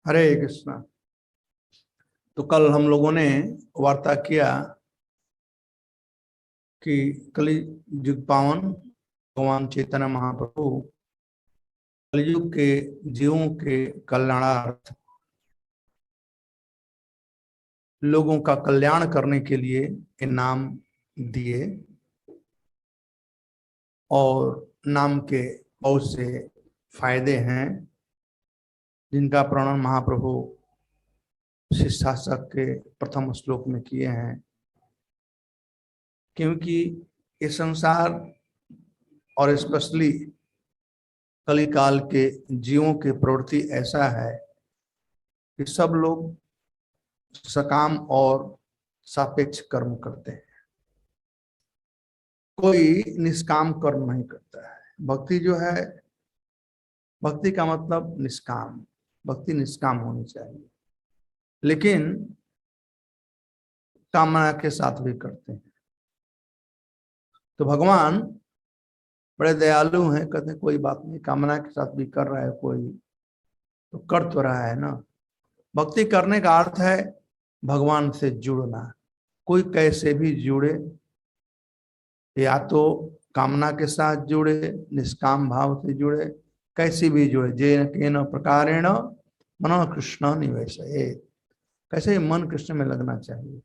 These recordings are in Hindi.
हरे कृष्णा। तो कल हम लोगों ने वार्ता किया कि कलियुग पावन भगवान चैतन्य महाप्रभु कलयुग के जीवों के कल्याणार्थ लोगों का कल्याण करने के लिए नाम दिए और नाम के बहुत से फायदे हैं जिनका प्रणन महाप्रभु शिष्टाष्टक के प्रथम श्लोक में किए हैं। क्योंकि ये संसार और स्पेशली कलिकाल के जीवों की प्रवृत्ति ऐसा है कि सब लोग सकाम और सापेक्ष कर्म करते हैं, कोई निष्काम कर्म नहीं करता है। भक्ति जो है, भक्ति का मतलब निष्काम, भक्ति निष्काम होनी चाहिए, लेकिन कामना के साथ भी करते हैं। तो भगवान बड़े दयालु हैं, कहते हैं कोई बात नहीं, कामना के साथ भी कर रहा है कोई तो कर तो रहा है ना। भक्ति करने का अर्थ है भगवान से जुड़ना। कोई कैसे भी जुड़े, या तो कामना के साथ जुड़े, निष्काम भाव से जुड़े, कैसे भी जुड़े, जे केन प्रकारेण मन कृष्ण निवेशये, कैसे मन कृष्ण में लगना चाहिए।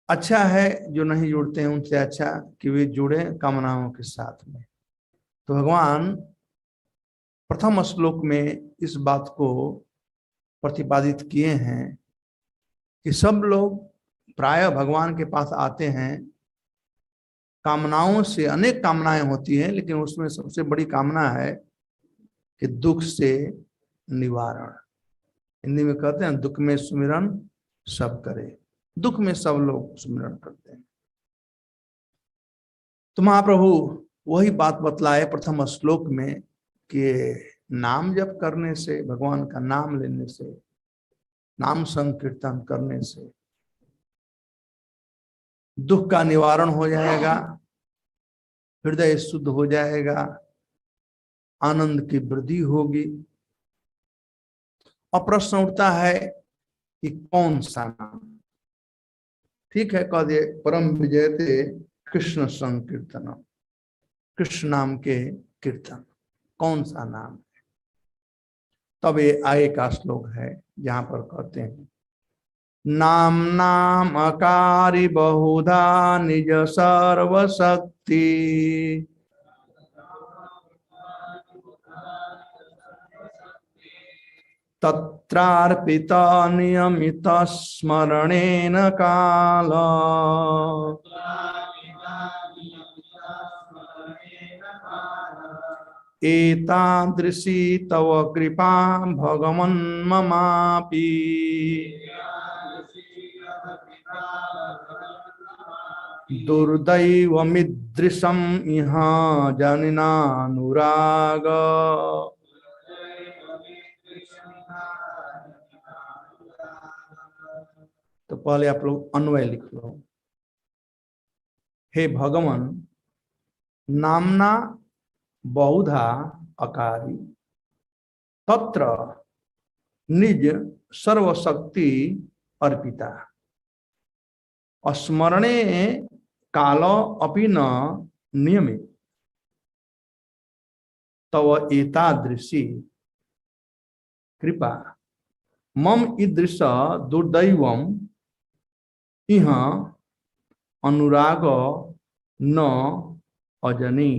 अच्छा है जो नहीं जुड़ते हैं, उनसे अच्छा कि वे जुड़े कामनाओं के साथ में। तो भगवान प्रथम श्लोक में इस बात को प्रतिपादित किए हैं कि सब लोग प्राय भगवान के पास आते हैं, कामनाओं से अनेक कामनाएं होती हैं, लेकिन उसमें सबसे बड़ी कामना है कि दुख से निवारण। हिंदी में कहते हैं दुख में सुमिरन सब करे, दुख में सब लोग सुमिरन करते हैं। तो महाप्रभु वही बात बतलाए प्रथम श्लोक में कि नाम जप करने से, भगवान का नाम लेने से, नाम संकीर्तन करने से दुख का निवारण हो जाएगा, हृदय शुद्ध हो जाएगा, आनंद की वृद्धि होगी। और प्रश्न उठता है कि कौन सा नाम? ठीक है, कह दिए परम विजयते कृष्ण संकीर्तन, कृष्ण नाम के कीर्तन। कौन सा नाम है? तब ये आगे का श्लोक है जहां पर कहते हैं नाम नाम अकारी बहुधा निज सर्वशक्ति, तत्रार्पिता नियमित स्मरणेन काल, एतादृशी तव कृपा भगवन्ममापि। दुर्दैवमिदृशम इह जनिनानुराग, तो पहले आप लोग अन्वय लिख लो। हे भगवान, नामना बहुधा अकारी, तत्र निज सर्वशक्ति अर्पिता, स्मरणे काल अपि न नियमित, तव एतादृशी कृपा मम ईदृश दुर्दैवम इह अनुराग न अजनी।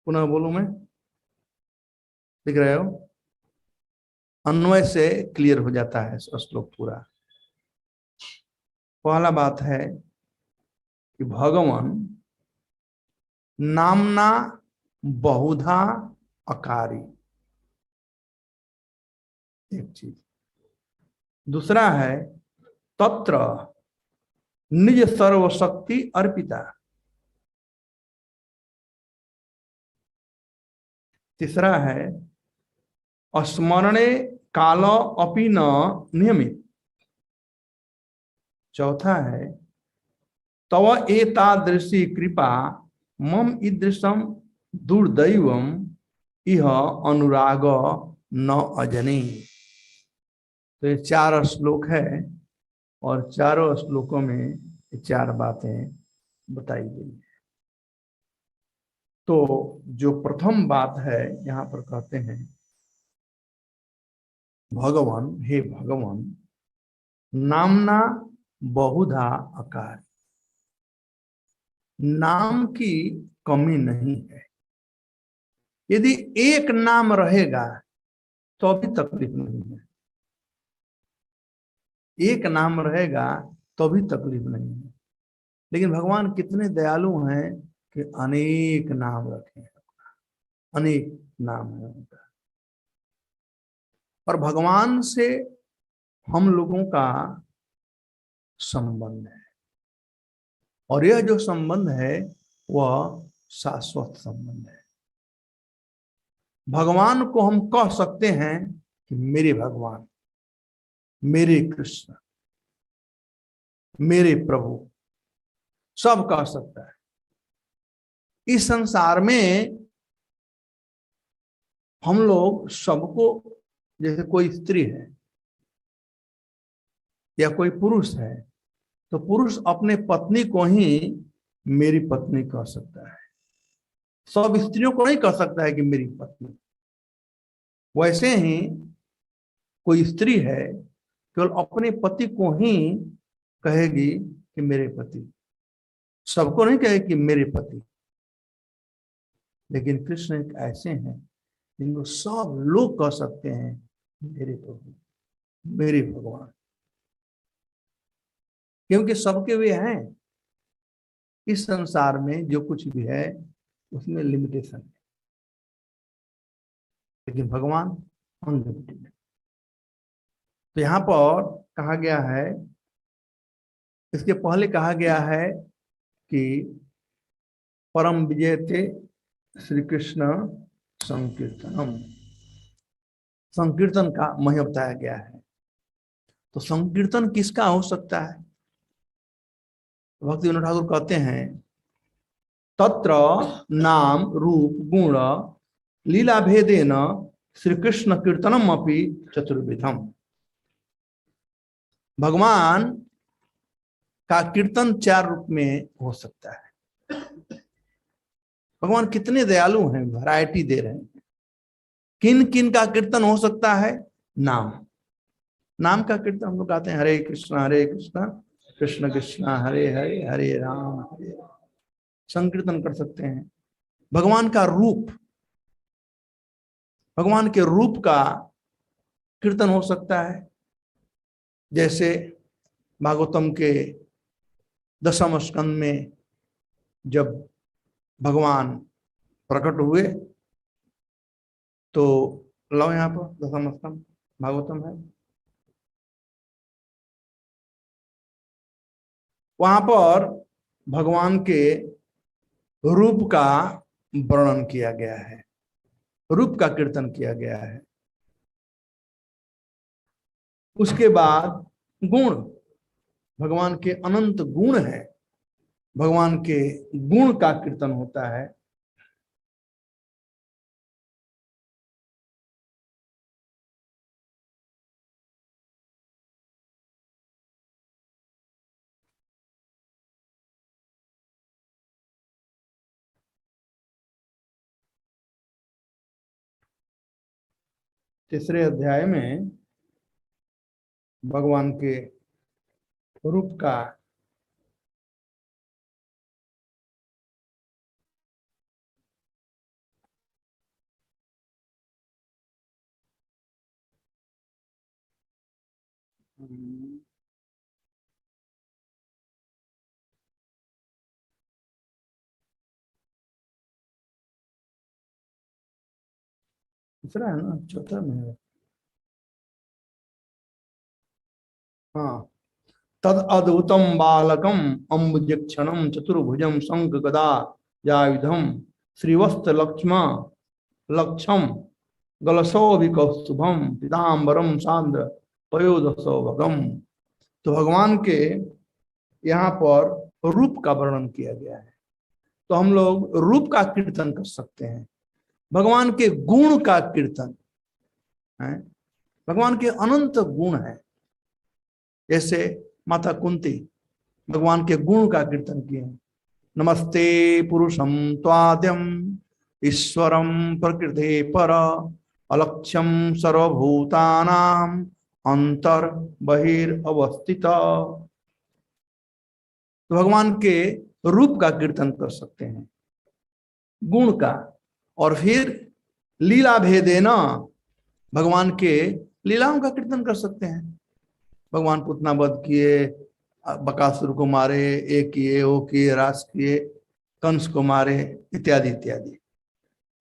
पुनः बोलूं मैं, लिख रहे हो? अन्वय से क्लियर हो जाता है श्लोक पूरा। पहला बात है कि भगवान नामना बहुधा अकारी, एक चीज। दूसरा है तत्र निज सर्वशक्ति अर्पिता। तीसरा है स्मरणे काल अपि न नियमित। चौथा है तव एतादृशी कृपा मम ईदृशम दुर्दैवम इह अनुराग न अजनी। तो ये 4 श्लोक है और चारों श्लोकों में ये 4 बातें बताई गई है। तो जो प्रथम बात है यहाँ पर कहते हैं, भगवान, हे भगवान, नामना बहुधा आकार, नाम की कमी नहीं है। यदि एक नाम रहेगा तो भी तकलीफ नहीं है, एक नाम रहेगा तो भी तकलीफ नहीं है। लेकिन भगवान कितने दयालु हैं कि अनेक नाम रखे हैं, अनेक नाम है उनका। और भगवान से हम लोगों का संबंध है, और यह जो संबंध है वह शाश्वत संबंध है। भगवान को हम कह सकते हैं कि मेरे भगवान, मेरे कृष्ण, मेरे प्रभु, सब कह सकता है। इस संसार में हम लोग सबको, जैसे कोई स्त्री है या कोई पुरुष है, तो पुरुष अपने पत्नी को ही मेरी पत्नी कह सकता है, सब स्त्रियों को नहीं कह सकता है कि मेरी पत्नी। वैसे ही कोई स्त्री है केवल अपने पति को ही कहेगी कि मेरे पति, सबको नहीं कहे कि मेरे पति। लेकिन कृष्ण एक ऐसे हैं जिनको सब लोग कह सकते हैं मेरे प्रभु, मेरे भगवान, क्योंकि सबके वे हैं। इस संसार में जो कुछ भी है उसमें लिमिटेशन है, लेकिन भगवान अनलिमिटेड है। तो यहां पर कहा गया है, इसके पहले कहा गया है कि परम विजय थे श्री कृष्ण संकीर्तनम, संकीर्तन का महिमा बताया गया है। तो संकीर्तन किसका हो सकता है? भक्ति विनोद ठाकुर कहते हैं, तत्र नाम रूप गुण लीला भेदेन श्री कृष्ण कीर्तनम अपि चतुर्विधम। भगवान का कीर्तन 4 रूप में हो सकता है। भगवान कितने दयालु हैं, वैरायटी दे रहे हैं। किन किन का कीर्तन हो सकता है? नाम, नाम का कीर्तन हम लोग गाते हैं, हरे कृष्ण कृष्ण कृष्ण हरे हरे, हरे राम हरे राम, संकीर्तन कर सकते हैं। भगवान का रूप, भगवान के रूप का कीर्तन हो सकता है। जैसे भागवतम के 10वें स्कंद में जब भगवान प्रकट हुए, तो लो यहाँ पर 10वां स्कंद भागवतम है, वहां पर भगवान के रूप का वर्णन किया गया है, रूप का कीर्तन किया गया है। उसके बाद गुण, भगवान के अनंत गुण है, भगवान के गुण का कीर्तन होता है। तीसरे अध्याय में भगवान के रूप का तीसरा है ना, चौथा में है। हाँ, तद अद्भुतम बालकम अम्बुजक्षणम चतुर्भुजम शंख गदा जायुधम श्रीवस्त्र लक्ष्म लक्षम गलसौभिकौस्तुभम पीताम्बरम सांद्र पयोदसौभगम। तो भगवान के यहाँ पर रूप का वर्णन किया गया है। तो हम लोग रूप का कीर्तन कर सकते हैं। भगवान के गुण का कीर्तन, हैं। भगवान के अनंत गुण हैं। जैसे माता कुंती भगवान के गुण का कीर्तन किए। नमस्ते पुरुषम त्वाद्यम ईश्वरम प्रकृते पर अलक्ष्यम सर्वभूतानाम अंतर बहिर्अवस्थित। तो भगवान के रूप का कीर्तन कर सकते हैं, गुण का, और फिर लीला भेदेना भगवान के लीलाओं का कीर्तन कर सकते हैं। भगवान पुतना वध किए, बकासुर को मारे, एक किए, वो किए, रास किए, कंस को मारे, इत्यादि इत्यादि।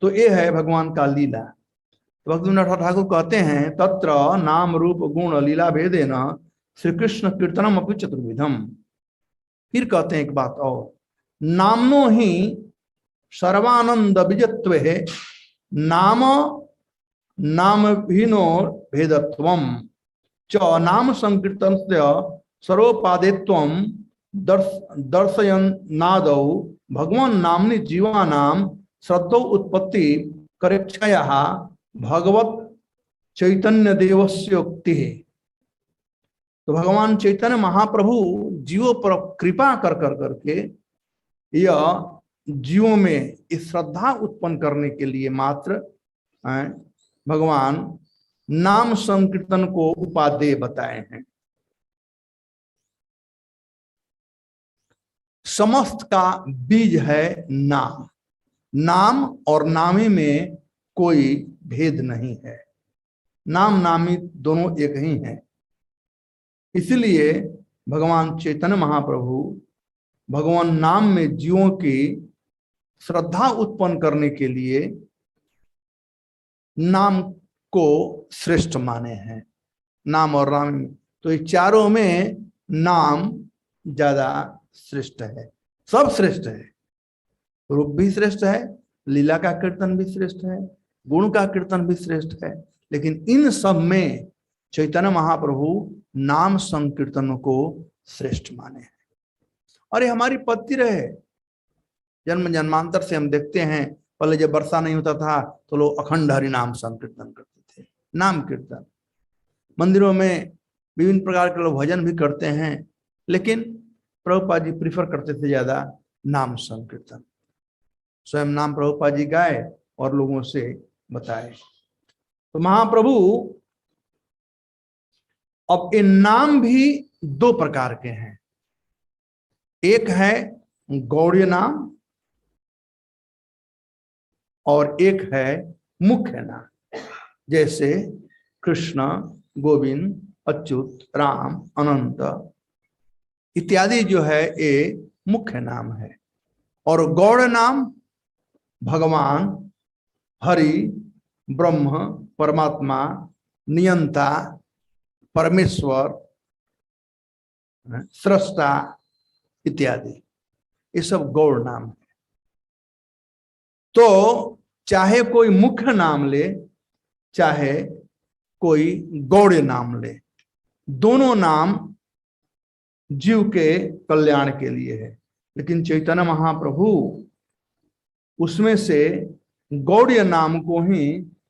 तो ये है भगवान का लीला। तो भक्तिविनोद ठाकुर कहते हैं तत्र नाम रूप गुण लीला भेदेना श्री कृष्ण कीर्तनम अपि चतुर्विधम। फिर कहते हैं एक बात और, नामनो ही सर्वानंद विजत्व है नाम नाम भिनो भेदत्वम च नाम संकीर्तन से सर्वोपादेत्वम दर्शयन नादौ भगवान नामनि जीवानाम श्रद्धो उत्पत्ति करेक्षया भगवत चैतन्य देवस्योक्ति है। तो भगवान चैतन्य महाप्रभु जीवों पर कृपा कर करके यह जीवों में इस श्रद्धा उत्पन्न करने के लिए मात्र भगवान नाम संकीर्तन को उपादेय बताए हैं। समस्त का बीज है नाम। नाम और नामी में कोई भेद नहीं है, नाम नामी दोनों एक ही हैं। इसलिए भगवान चैतन्य महाप्रभु भगवान नाम में जीवों की श्रद्धा उत्पन्न करने के लिए नाम को श्रेष्ठ माने हैं। नाम और राम, तो ये चारों में नाम ज्यादा श्रेष्ठ है। सब श्रेष्ठ है, रूप भी श्रेष्ठ है, लीला का कीर्तन भी श्रेष्ठ है, गुण का कीर्तन भी श्रेष्ठ है, लेकिन इन सब में चैतन्य महाप्रभु नाम संकीर्तन को श्रेष्ठ माने हैं। और ये हमारी पत्ती रहे, जन्म जन्मांतर से हम देखते हैं। पहले जब वर्षा नहीं होता था तो लोग अखंड हरि नाम संकीर्तन करते थे, नाम कीर्तन। मंदिरों में विभिन्न प्रकार के लोग भजन भी करते हैं, लेकिन प्रभुपाद जी प्रीफर करते थे ज्यादा नाम संकीर्तन। स्वयं नाम प्रभुपाद जी गाए और लोगों से बताए। तो महाप्रभु, अब ये नाम भी दो प्रकार के हैं। एक है गौड़ीय नाम और एक है मुख्य नाम। जैसे कृष्ण, गोविंद, अच्युत, राम, अनंत इत्यादि जो है ये मुख्य नाम है। और गौड़ नाम भगवान, हरि, ब्रह्म, परमात्मा, नियंता, परमेश्वर, सृष्टा इत्यादि, ये सब गौड़ नाम है। तो चाहे कोई मुख्य नाम ले, चाहे कोई गौड़ नाम ले, दोनों नाम जीव के कल्याण के लिए है। लेकिन चैतन्य महाप्रभु उसमें से गौड़ीय नाम को ही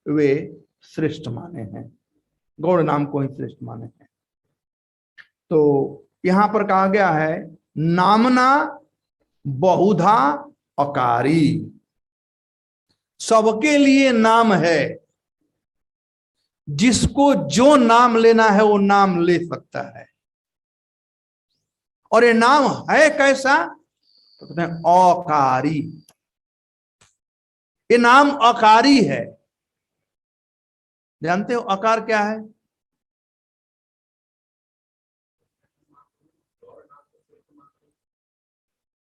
वे श्रेष्ठ माने हैं, गौड़ नाम को ही श्रेष्ठ माने हैं। तो यहां पर कहा गया है नामना बहुधा अकारी। सबके लिए नाम है, जिसको जो नाम लेना है वो नाम ले सकता है। और ये नाम है कैसा, तो कहते हैं अकारी। ये नाम अकारी है। जानते हो अकार क्या है?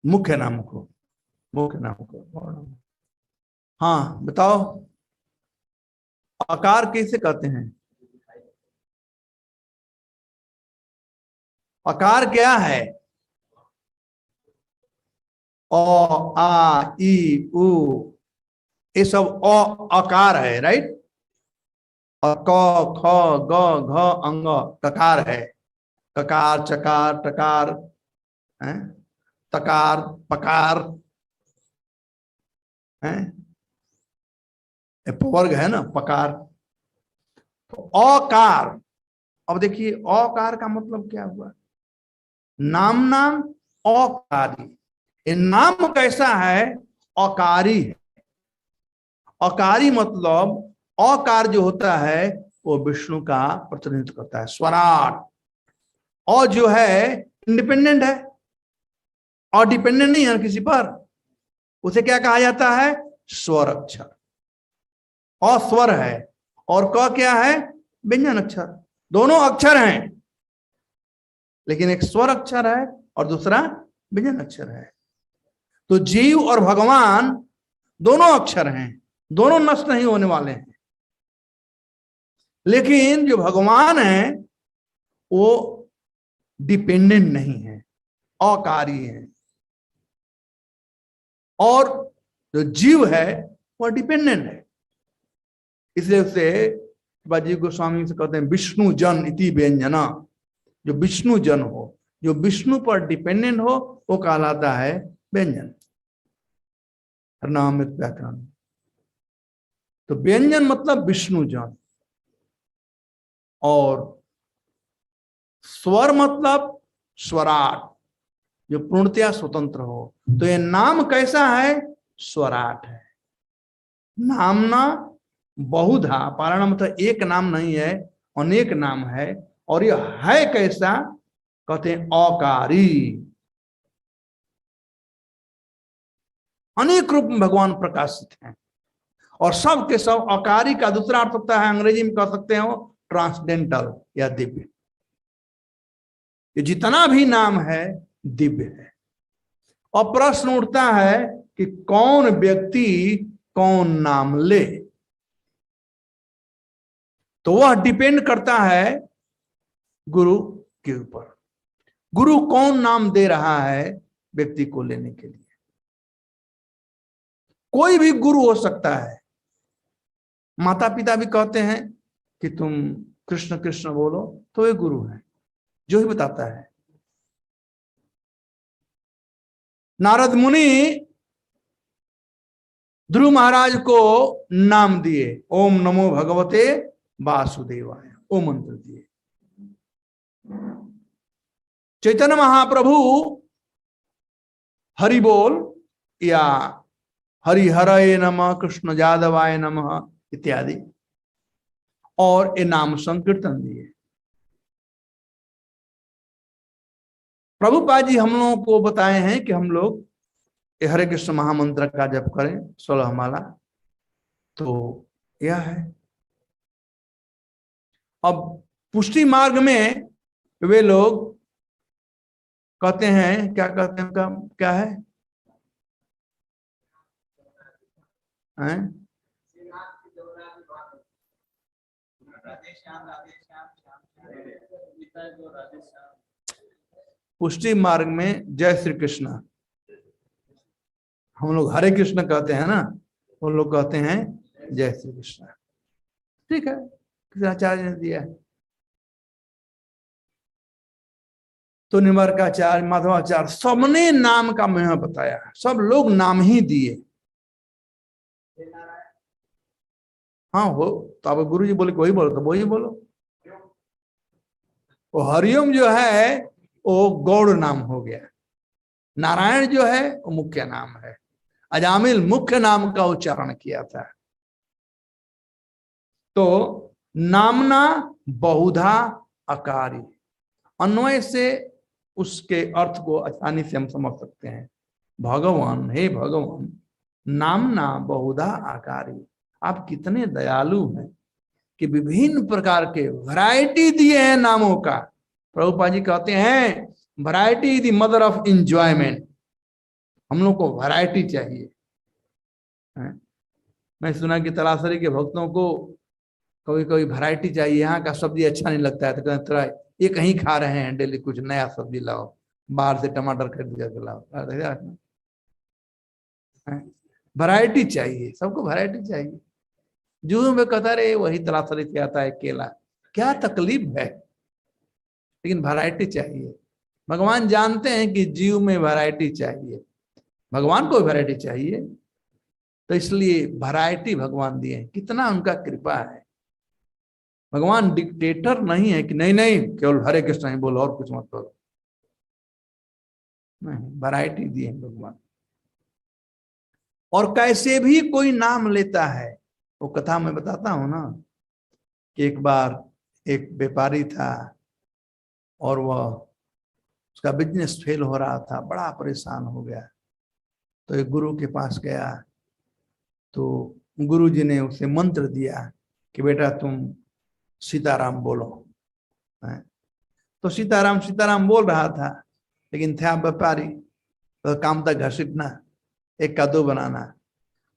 मुख्य नाम को, मुख्य नाम को। हाँ बताओ, अकार कैसे कहते हैं? अकार क्या है? अ, आ, ई, उ, ये सब अकार है, राइट। और क, ख, ग, घ, अंग ककार है। ककार, चकार, टकार, है? तकार, पकार, है? पवर्ग है ना, पकार। तो अकार, अब देखिए अकार का मतलब क्या हुआ, नाम नाम अकारी, ये नाम कैसा है, अकारी है। अकारी मतलब अकार जो होता है वो विष्णु का प्रतिनिधित्व करता है, स्वराट। और जो है इंडिपेंडेंट है और डिपेंडेंट नहीं है किसी पर, उसे क्या कहा जाता है, स्वर अक्षर। और स्वर है और क क्या है, व्यंजन अक्षर। दोनों अक्षर हैं, लेकिन एक स्वर अक्षर है और दूसरा व्यंजन अक्षर है। तो जीव और भगवान दोनों अक्षर हैं, दोनों नष्ट नहीं होने वाले हैं। लेकिन जो भगवान है वो डिपेंडेंट नहीं है, अकारी है। और जो जीव है वह डिपेंडेंट है। इसलिए उसे बाजी गोस्वामी से कहते हैं विष्णु जन इति व्यंजना। जो विष्णु जन हो, जो विष्णु पर डिपेंडेंट हो, वो कहलाता है व्यंजन। नाम व्याकरण। तो व्यंजन मतलब विष्णु जन, और स्वर मतलब स्वराट, जो पूर्णतया स्वतंत्र हो। तो ये नाम कैसा है, स्वराट है। नामना बहुधा, पारायण मतलब एक नाम नहीं है, अनेक नाम है। और यह है कैसा, कहते हैं अकारी। अनेक रूप में भगवान प्रकाशित हैं, और सब के सब। अकारी का दूसरा अर्थ होता है, अंग्रेजी में कह सकते हो ट्रांसडेंटल या दिव्य। ये जितना भी नाम है दिव्य है। और प्रश्न उठता है कि कौन व्यक्ति कौन नाम ले, तो वह डिपेंड करता है गुरु के ऊपर। गुरु कौन नाम दे रहा है व्यक्ति को लेने के लिए। कोई भी गुरु हो सकता है। माता पिता भी कहते हैं कि तुम कृष्ण कृष्ण बोलो, तो वे गुरु हैं, जो ही बताता है। नारद मुनि ध्रुव महाराज को नाम दिए, ओम नमो भगवते वासुदेवाय, ओ मंत्र दिए। चैतन्य महाप्रभु हरि बोल या हरि हरये नमः, कृष्ण जादवाय नमः इत्यादि, और ये नाम संकीर्तन दिए। प्रभुपाद जी हम लोगों को बताए हैं कि हम लोग ये हरे कृष्ण महामंत्र का जप करें 16 माला। तो यह है। अब पुष्टि मार्ग में वे लोग कहते हैं, क्या कहते हैं, उनका क्या है, हैं? पुष्टि मार्ग में जय श्री कृष्ण, हम लोग हरे कृष्ण कहते हैं ना, वो लोग कहते हैं जय श्री कृष्ण। ठीक है, किसी आचार्य ने दिया है। तो निम्बारकाचार्य, माधवाचार्य, सबने नाम का महिमा बताया, सब लोग नाम ही दिए। हाँ हो तो अब गुरु जी बोले वही बोलो, तो वही बोलो। वो हरिओम जो है वो गौड़ नाम हो गया, नारायण जो है वो मुख्य नाम है। अजामिल मुख्य नाम का उच्चारण किया था। तो नामना बहुधा अकारी, अन्वय से उसके अर्थ को आसानी से हम समझ सकते हैं। भगवान, हे भगवान, नामना बहुधा आकारी, आप कितने दयालु हैं कि विभिन्न प्रकार के वैरायटी दिए हैं नामों का। प्रभुपाद जी कहते हैं variety is the mother of enjoyment. हम लोग को वैरायटी चाहिए। मैं सुना कि तलासरी के भक्तों को कभी कभी वैरायटी चाहिए, यहाँ का सब्जी अच्छा नहीं लगता है तो कहते थोड़ा ये कहीं खा रहे हैं डेली, कुछ नया सब्जी लाओ, बाहर से टमाटर खरीद करके लाओ। वैरायटी चाहिए, सबको वैरायटी चाहिए। जूह में कहता रहे वही तलासरी से आता है केला, क्या तकलीफ है, लेकिन वैरायटी चाहिए। भगवान जानते हैं कि जीव में वैरायटी चाहिए, भगवान को वैरायटी चाहिए, तो इसलिए वैरायटी भगवान दिए। कितना उनका कृपा है। भगवान डिक्टेटर नहीं है कि नहीं नहीं केवल हरे कृष्ण ही बोलो और कुछ मत बोलो, नहीं, वैरायटी दी है भगवान। और कैसे भी कोई नाम लेता है, वो कथा मैं बताता हूं ना कि एक बार एक व्यापारी था और वह उसका बिजनेस फेल हो रहा था, बड़ा परेशान हो गया। तो एक गुरु के पास गया, तो गुरु जी ने उसे मंत्र दिया कि बेटा तुम सीताराम बोलो। तो सीताराम सीताराम बोल रहा था, लेकिन था व्यापारी, तो काम था घसीटना, एक का दो बनाना।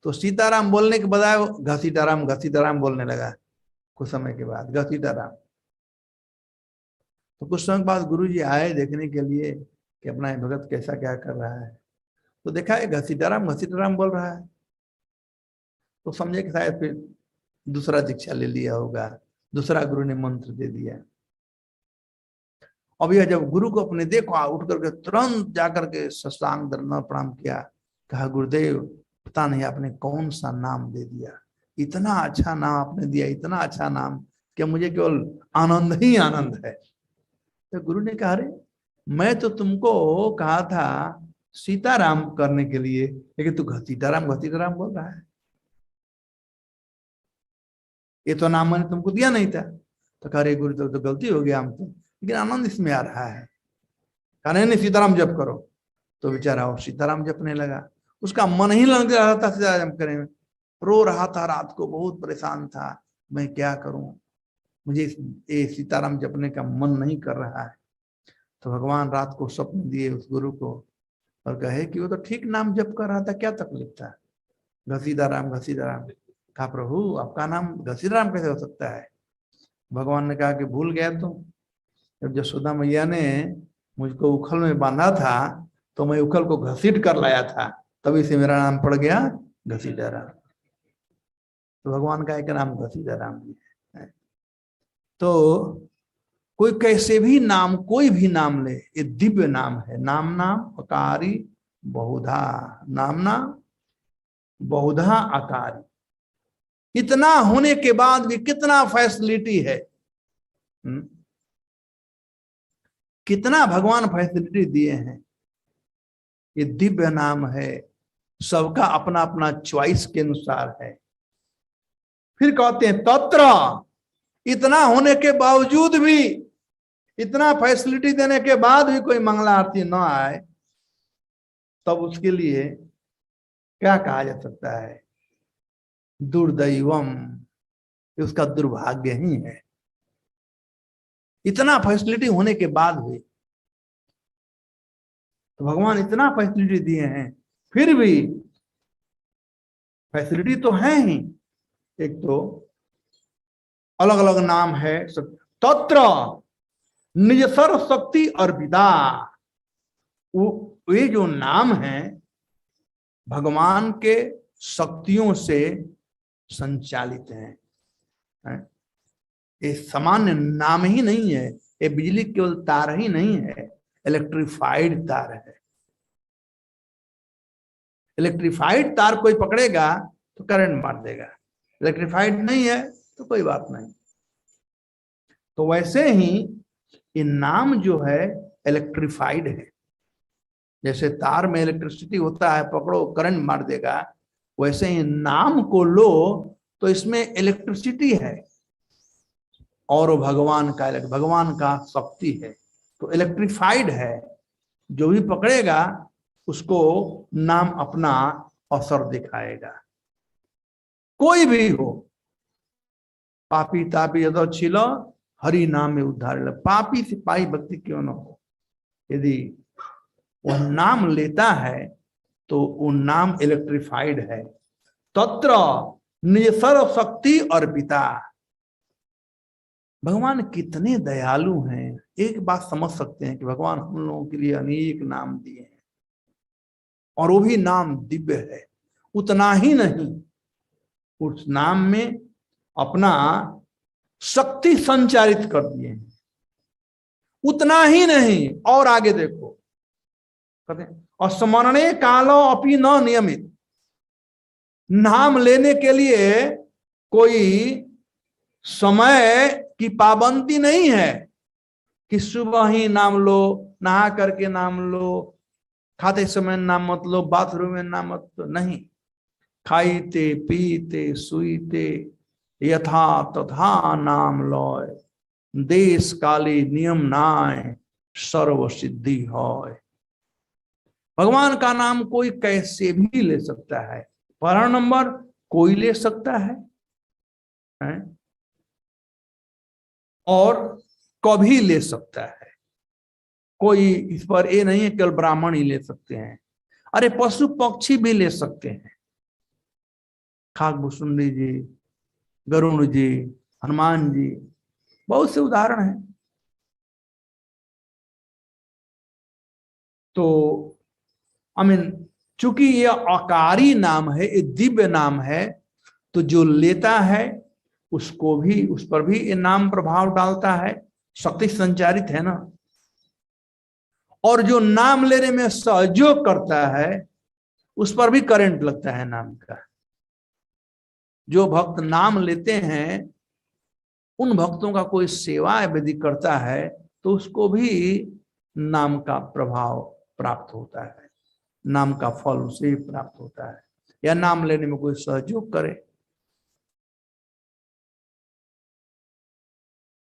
तो सीताराम बोलने के बजाय घसीटाराम घसीटाराम बोलने लगा। कुछ समय के बाद घसीटाराम। तो कुछ समय बाद गुरु जी आए देखने के लिए कि अपना भगत कैसा क्या कर रहा है। तो देखा है घसीटाराम बोल रहा है, तो समझे कि शायद फिर दूसरा दीक्षा ले लिया होगा, दूसरा गुरु ने मंत्र दे दिया। अब यह जब गुरु को अपने देखा, उठ करके तुरंत जाकर के साष्टांग दंडवत प्रणाम किया, कहा गुरुदेव पता नहीं आपने कौन सा नाम दे दिया, इतना अच्छा नाम आपने दिया, इतना अच्छा नाम कि मुझे केवल आनंद ही आनंद है। तो गुरु ने कहा अरे मैं तो तुमको कहा था सीताराम करने के लिए, लेकिन तू घसीटाराम बोल रहा है, ये तो नाम मैंने तुमको दिया नहीं था। तो कह रहे गुरु तो गलती हो गया हमसे, लेकिन आनंद इसमें आ रहा है। कहा नहीं सीताराम जप करो। तो बेचारा वो सीताराम जपने लगा, उसका मन ही लग रहा था सीताराम करने में, रो रहा था, रात को बहुत परेशान था, मैं क्या करूं, मुझे ये सीताराम जपने का मन नहीं कर रहा है। तो भगवान रात को स्वप्न दिए उस गुरु को और कहे कि वो तो ठीक नाम जप कर रहा था, क्या तकलीफ था, घसीटाराम। कहा प्रभु आपका नाम घसीटाराम कैसे हो सकता है। भगवान ने कहा कि भूल गया तुम, जब यशोदा मैया ने मुझको उखल में बांधा था तो मैं उखल को घसीट कर लाया था, तभी से मेरा नाम पड़ गया घसीटाराम। तो भगवान का एक नाम घसीटाराम भी है। तो कोई कैसे भी नाम, कोई भी नाम ले, ये दिव्य नाम है। नाम अकारी बहुधा, नाम बहुधा आकारी। इतना होने के बाद भी कितना फैसिलिटी है, कितना भगवान फैसिलिटी दिए हैं। ये दिव्य नाम है, सबका अपना अपना चॉइस के अनुसार है। फिर कहते हैं तत्र, इतना होने के बावजूद भी, इतना फैसिलिटी देने के बाद भी कोई मंगला आरती न आए, तब उसके लिए क्या कहा जा सकता है, दुर्दैवम, उसका दुर्भाग्य ही है। इतना फैसिलिटी होने के बाद भी, तो भगवान इतना फैसिलिटी दिए हैं, फिर भी फैसिलिटी तो है ही, एक तो अलग अलग नाम है तत्र निज सर्व शक्ति अर्पिता। ये जो नाम है भगवान के शक्तियों से संचालित हैं। ये सामान्य नाम ही नहीं है, ये बिजली केवल तार ही नहीं है, इलेक्ट्रिफाइड तार है। इलेक्ट्रिफाइड तार कोई पकड़ेगा तो करंट मार देगा, इलेक्ट्रिफाइड नहीं है तो कोई बात नहीं। तो वैसे ही ये नाम जो है इलेक्ट्रिफाइड है, जैसे तार में इलेक्ट्रिसिटी होता है, पकड़ो करंट मार देगा, वैसे ही नाम को लो तो इसमें इलेक्ट्रिसिटी है और भगवान का शक्ति है, तो इलेक्ट्रिफाइड है। जो भी पकड़ेगा उसको नाम अपना असर दिखाएगा, कोई भी हो। पापी तापी यदि छिलो हरि नाम में उद्धार, पापी सिपाही भक्ति क्यों न हो, यदि वह नाम लेता है तो वो नाम इलेक्ट्रिफाइड है। तत्र निज सर्व शक्ति अर्पिता। भगवान कितने दयालु हैं, एक बात समझ सकते हैं कि भगवान हम लोगों के लिए अनेक नाम दिए हैं और वो भी नाम दिव्य है। उतना ही नहीं, उस नाम में अपना शक्ति संचारित कर दिए हैं। उतना ही नहीं, और आगे देखो कहते हैं और स्मरणे कालो अपि न नियमित। नाम लेने के लिए कोई समय की पाबंदी नहीं है कि सुबह ही नाम लो, नहा करके नाम लो, खाते समय नाम मत लो, बाथरूम में नाम मत लो, नहीं। खाईते पीते सुईते यथा तथा नाम लोय, देश काली नियम नाय, सर्व सिद्धि होय। भगवान का नाम कोई कैसे भी ले सकता है, पहला नंबर कोई ले सकता है और कभी ले सकता है। कोई इस पर ये नहीं है केवल ब्राह्मण ही ले सकते हैं, अरे पशु पक्षी भी ले सकते हैं। खागभूषुंडी जी, गरुण जी, हनुमान जी, बहुत से उदाहरण हैं। तो आई मीन चूंकि ये आकारी नाम है, ये दिव्य नाम है, तो जो लेता है उसको भी, उस पर भी ये नाम प्रभाव डालता है, शक्ति संचारित है ना। और जो नाम लेने में सहयोग करता है उस पर भी करंट लगता है नाम का। जो भक्त नाम लेते हैं उन भक्तों का कोई सेवा यदि करता है तो उसको भी नाम का प्रभाव प्राप्त होता है, नाम का फल उसे ही प्राप्त होता है, या नाम लेने में कोई सहयोग करे।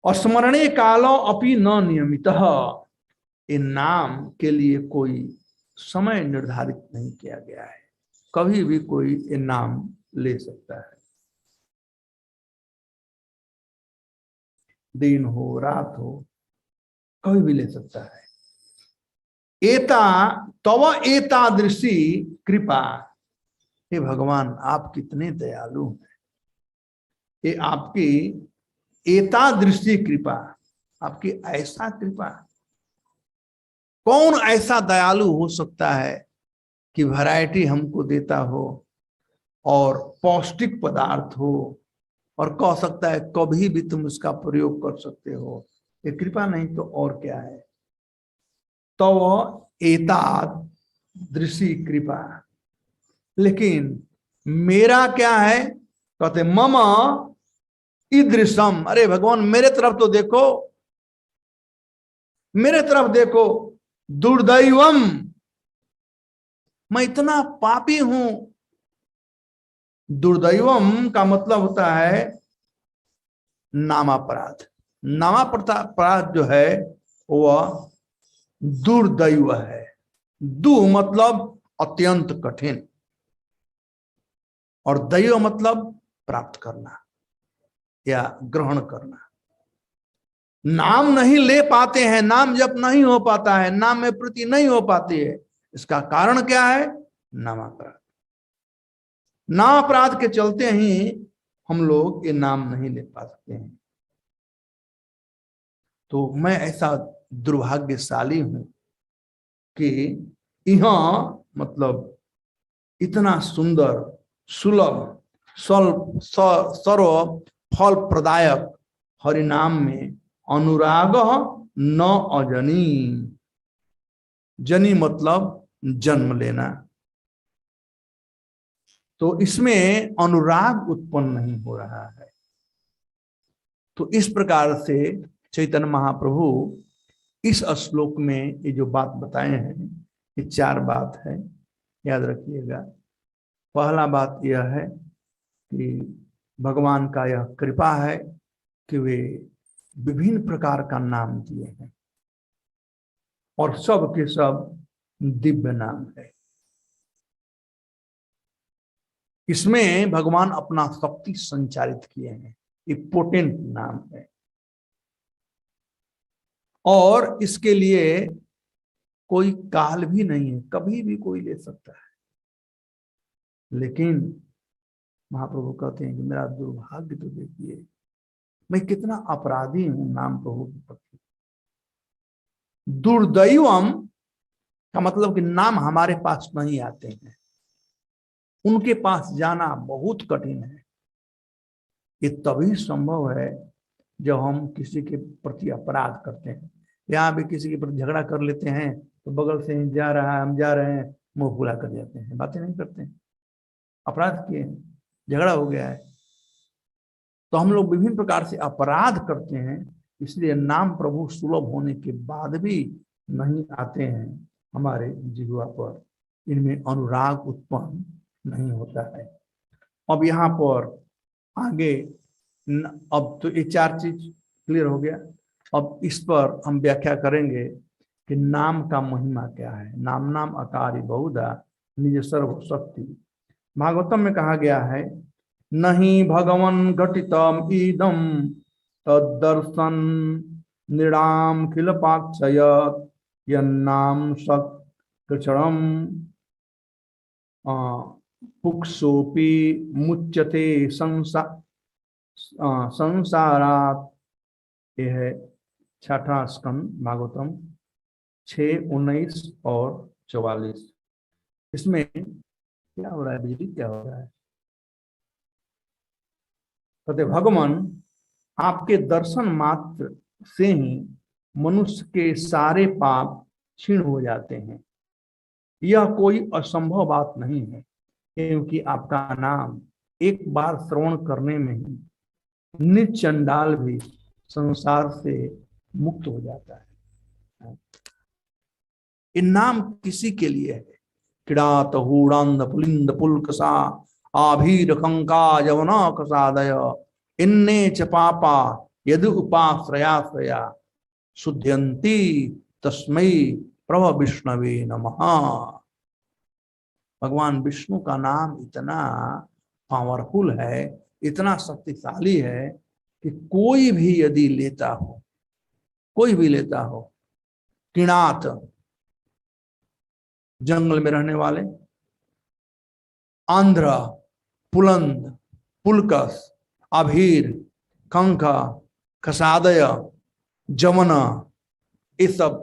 स्मरणे कालो अपि न नियमित, ये नाम के लिए कोई समय निर्धारित नहीं किया गया है, कभी भी कोई ये नाम ले सकता है, दिन हो रात हो कभी भी ले सकता है। एता तव एतादृशी कृपा, हे भगवान आप कितने दयालु हैं, ये आपकी एतादृशी कृपा, आपकी ऐसा कृपा। कौन ऐसा दयालु हो सकता है कि वैरायटी हमको देता हो और पौष्टिक पदार्थ हो और कह सकता है कभी भी तुम उसका प्रयोग कर सकते हो। ये कृपा नहीं तो और क्या है। तो एताद दृषि कृपा, लेकिन मेरा क्या है, कहते मम ईदृशम, अरे भगवान मेरे तरफ तो देखो, मेरे तरफ देखो, दुर्दैवम, मैं इतना पापी हूं। दुर्दैवम का मतलब होता है नामापराध। नामापराध जो है वह दुर्दैव है। दु मतलब अत्यंत कठिन और दैव मतलब प्राप्त करना या ग्रहण करना। नाम नहीं ले पाते हैं, नाम जप नहीं हो पाता है, नाम में प्रीति नहीं हो पाती है, इसका कारण क्या है, नामापराध। नामापराध के चलते ही हम लोग ये नाम नहीं ले पा सकते हैं। तो मैं ऐसा दुर्भाग्यशाली हूं कि यहां मतलब इतना सुंदर सुलभ सर्व फल प्रदायक हरिनाम में अनुराग न अजनी, जनी मतलब जन्म लेना, तो इसमें अनुराग उत्पन्न नहीं हो रहा है। तो इस प्रकार से चैतन्य महाप्रभु इस श्लोक में ये जो बात बताए हैं, ये चार बात है, याद रखिएगा। पहला बात यह है कि भगवान का यह कृपा है कि वे विभिन्न प्रकार का नाम दिए हैं और सब के सब दिव्य नाम है। इसमें भगवान अपना शक्ति संचारित किए हैं, ये पोटेंट नाम है और इसके लिए कोई काल भी नहीं है, कभी भी कोई ले सकता है। लेकिन महाप्रभु कहते हैं कि मेरा दुर्भाग्य तो देखिए, मैं कितना अपराधी हूं नाम प्रभु के प्रति। दुर्दैवम का मतलब कि नाम हमारे पास नहीं आते हैं, उनके पास जाना बहुत कठिन है। ये तभी संभव है जब हम किसी के प्रति अपराध करते हैं। यहाँ भी किसी के प्रति झगड़ा कर लेते हैं तो बगल से ही जा रहा है, हम जा रहे हैं, मुंह खुला कर जाते हैं, बातें नहीं करते हैं, अपराध किए हैं, झगड़ा हो गया है। तो हम लोग विभिन्न प्रकार से अपराध करते हैं, इसलिए नाम प्रभु सुलभ होने के बाद भी नहीं आते हैं हमारे जिह्वा पर, इनमें अनुराग उत्पन्न नहीं होता है। अब यहाँ पर आगे अब तो ये 4 चीज क्लियर हो गया। अब इस पर हम व्याख्या करेंगे कि नाम का महिमा क्या है। नाम नाम अकारी बहुधा निज सर्व शक्ति। भागवतम में कहा गया है, नहीं भगवन घटितम ईदम तदर्शन निराम खिल पाक्षय यन्नाम सकृचरम पुक्सोपि मुच्यते संसारात। यह है 6वां स्कंद भागवतम 6:19 और 44। इसमें क्या हो रहा है, बिजली क्या हो रहा है? कहते भगवान आपके दर्शन मात्र से ही मनुष्य के सारे पाप क्षीण हो जाते हैं। यह कोई असंभव बात नहीं है, क्योंकि आपका नाम एक बार श्रवण करने में ही निचंडाल भी संसार से मुक्त हो जाता है। ये नाम किसी के लिए है। किड़ात हूड़ांद पुलिंद पुलकसा आभीर कंका यवना कसादय इन्ने च पापा यदि उपाश्रयाश्रया शुद्ध्यंती तस्मै प्रभ विष्णवे नमः। भगवान विष्णु का नाम इतना पावरफुल है, इतना शक्तिशाली है कि कोई भी यदि लेता हो, कोई भी लेता हो, किणात जंगल में रहने वाले, आंध्र, पुलंद, पुलकस, अभीर, कंका, कसादय, जमना, इस सब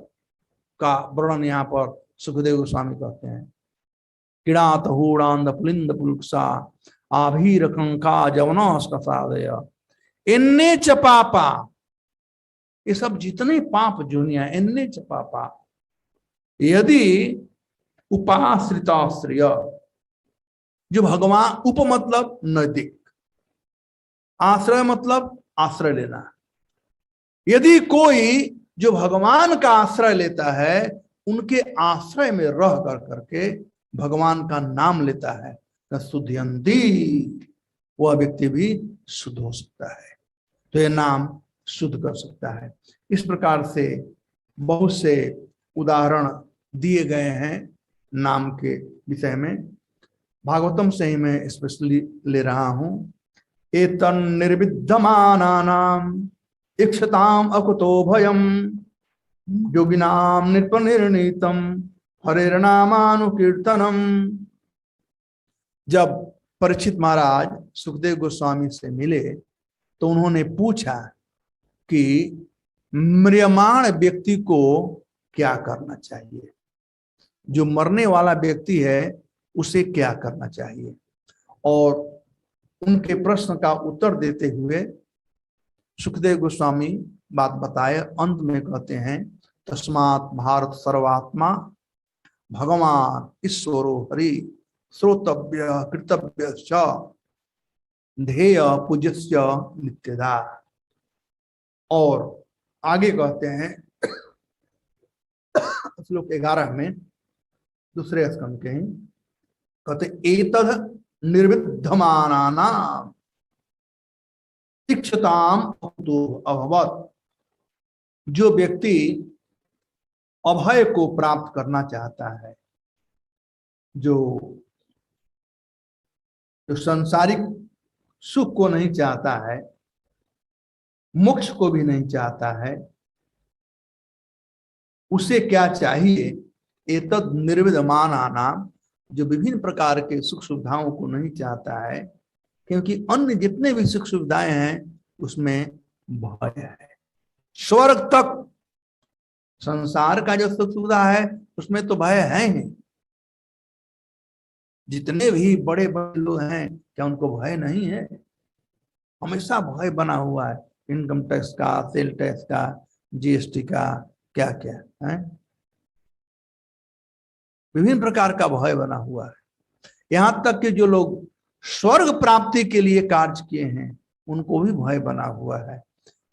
का वर्णन यहाँ पर सुखदेव गोस्वामी कहते हैं। किणात हूड़ांद पुलिंद पुलकसा आभीर कंका जमना कसादय इन्ने च पापा। ये सब जितने पाप दुनिया इन्ने च पापा यदि उपाश्रिताश्रय, जो भगवान, उप मतलब नजदीक, आश्रय मतलब आश्रय लेना। यदि कोई जो भगवान का आश्रय लेता है, उनके आश्रय में रह कर करके भगवान का नाम लेता है, तो शुद्ध्यंती, वह व्यक्ति भी शुद्ध हो सकता है। तो यह नाम शुद्ध कर सकता है। इस प्रकार से बहुत से उदाहरण दिए गए हैं नाम के विषय में। भागवतम से ही मैं स्पेशली ले रहा हूं। एतन निर्विद्यमानानाम इक्षताम अकुतो भयम योगिनाम नृपनिर्णीतम हरेर्नामानुकीर्तनम। जब परीक्षित महाराज सुखदेव गोस्वामी से मिले तो उन्होंने पूछा कि म्रियमाण व्यक्ति को क्या करना चाहिए, जो मरने वाला व्यक्ति है उसे क्या करना चाहिए। और उनके प्रश्न का उत्तर देते हुए सुखदेव गोस्वामी बात बताए। अंत में कहते हैं, तस्मात् भारत सर्वात्मा भगवान ईश्वरो हरि श्रोतव्य कृतव्य च ध्येय पूज्यस्य नित्यदा। और आगे कहते हैं श्लोक 11 में, दूसरे स्कंद के ही, कहते एतद निर्विद्यमानानाम इक्षताम अभवत्। जो व्यक्ति अभय को प्राप्त करना चाहता है, जो सांसारिक सुख को नहीं चाहता है, मोक्ष को भी नहीं चाहता है, उसे क्या चाहिए? एतद निर्विद्यमानानाम, जो विभिन्न प्रकार के सुख सुविधाओं को नहीं चाहता है, क्योंकि अन्य जितने भी सुख सुविधाएं हैं उसमें भय है। स्वर्ग तक संसार का जो सुख सुविधा है उसमें तो भय है ही। जितने भी बड़े बड़े लोग हैं, क्या उनको भय नहीं है? हमेशा भय बना हुआ है, इनकम टैक्स का, सेल टैक्स का, जीएसटी का, क्या क्या है, विभिन्न प्रकार का भय बना हुआ है। यहां तक कि जो लोग स्वर्ग प्राप्ति के लिए कार्य किए हैं, उनको भी भय बना हुआ है,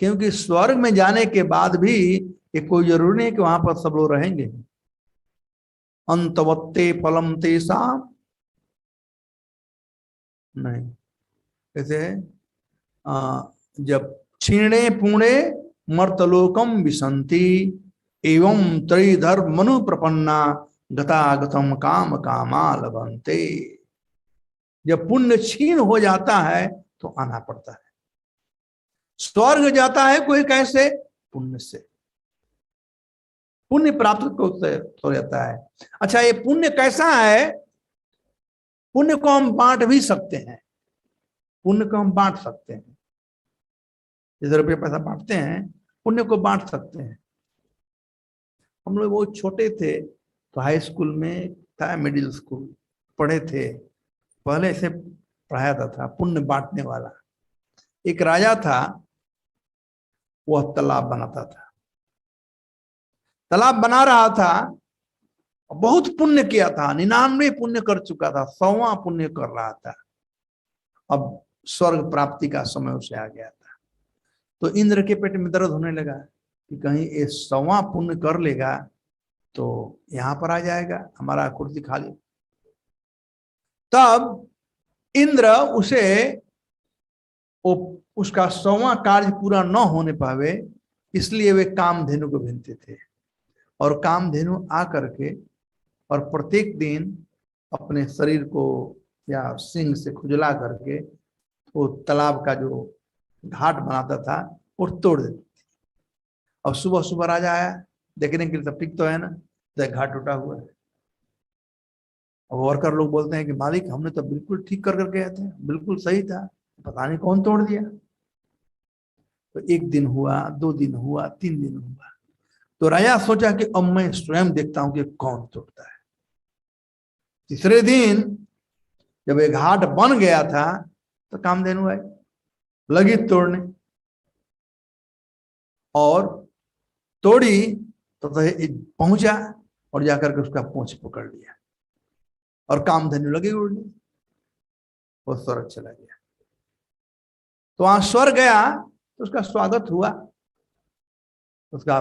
क्योंकि स्वर्ग में जाने के बाद भी ये कोई जरूरी नहीं कि वहां पर सब लोग रहेंगे। अंतवत्ते फलम तेसाम, नहीं, कैसे है, जब क्षीणे पुणे मर्तलोकम विसंति एवं त्रिधर मनु प्रपन्ना गतागतम काम कामा लभन्ते। जब पुण्य क्षीण हो जाता है तो आना पड़ता है। स्वर्ग जाता है कोई कैसे? पुण्य से, पुण्य प्राप्त हो जाता है। अच्छा, ये पुण्य कैसा है? पुण्य को हम बांट भी सकते हैं, पुण्य को हम बांट सकते हैं, जैसे रुपये पैसा बांटते हैं, पुण्य को बांट सकते हैं। हम लोग बहुत छोटे थे तो हाई स्कूल में था, मिडिल स्कूल पढ़े थे, पहले से पढ़ाया था पुण्य बांटने वाला। एक राजा था, वह तालाब बनाता था, तालाब बना रहा था, बहुत पुण्य किया था, 99 पुण्य कर चुका था, 100वां पुण्य कर रहा था। अब स्वर्ग प्राप्ति का समय उसे आ गया था, तो इंद्र के पेट में दर्द होने लगा कि कहीं ये 100वां पुण्य कर लेगा तो यहां पर आ जाएगा, हमारा कुर्सी खाली। तब इंद्र उसे उसका 100वां कार्य पूरा न होने पावे, इसलिए वे कामधेनु को भेजते थे, और कामधेनु आकर के और प्रत्येक दिन अपने शरीर को या सिंह से खुजला करके वो तालाब का जो घाट बनाता था वो तोड़ देती थी। अब सुबह सुबह राजा आया देखने के लिए, सब ठीक तो है ना, तो घाट टूटा हुआ है। अब वर्कर लोग बोलते हैं कि मालिक हमने तो बिल्कुल ठीक कर करके आए थे, बिल्कुल सही था, पता नहीं कौन तोड़ दिया। तो 1 दिन हुआ, 2 दिन हुआ, 3 दिन हुआ, तो राजा सोचा कि अब मैं स्वयं देखता हूं कि कौन तोड़ता है। तीसरे दिन जब एक घाट बन गया था तो कामधेनु आई, लगी तोड़ने, और तोड़ी तो पहुंचा और जाकर के उसका पूंछ पकड़ लिया और कामधेनु लगी उड़ने, वो स्वर्ग चला गया। तो वहां स्वर्ग गया तो उसका स्वागत हुआ, उसका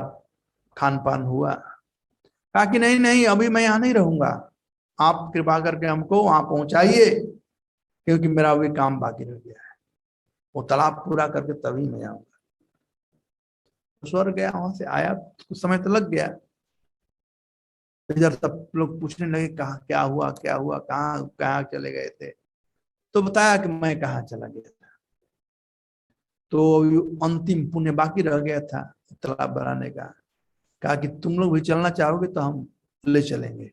खान पान हुआ। कहा कि नहीं नहीं, अभी मैं यहां नहीं रहूंगा, आप कृपा करके हमको वहां पहुंचाइए, क्योंकि मेरा अभी काम बाकी रह गया है, वो तालाब पूरा करके तभी मैं आऊंगा। स्वर्ग गया, वहां से आया, कुछ समय तो लग गया। इधर सब लोग पूछने लगे कहा क्या हुआ क्या हुआ, कहाँ कहाँ चले गए थे, तो बताया कि मैं कहाँ चला गया था, तो अंतिम पुण्य बाकी रह गया था तालाब बनाने का। कहा कि तुम लोग भी चलना चाहोगे तो हम ले चलेंगे।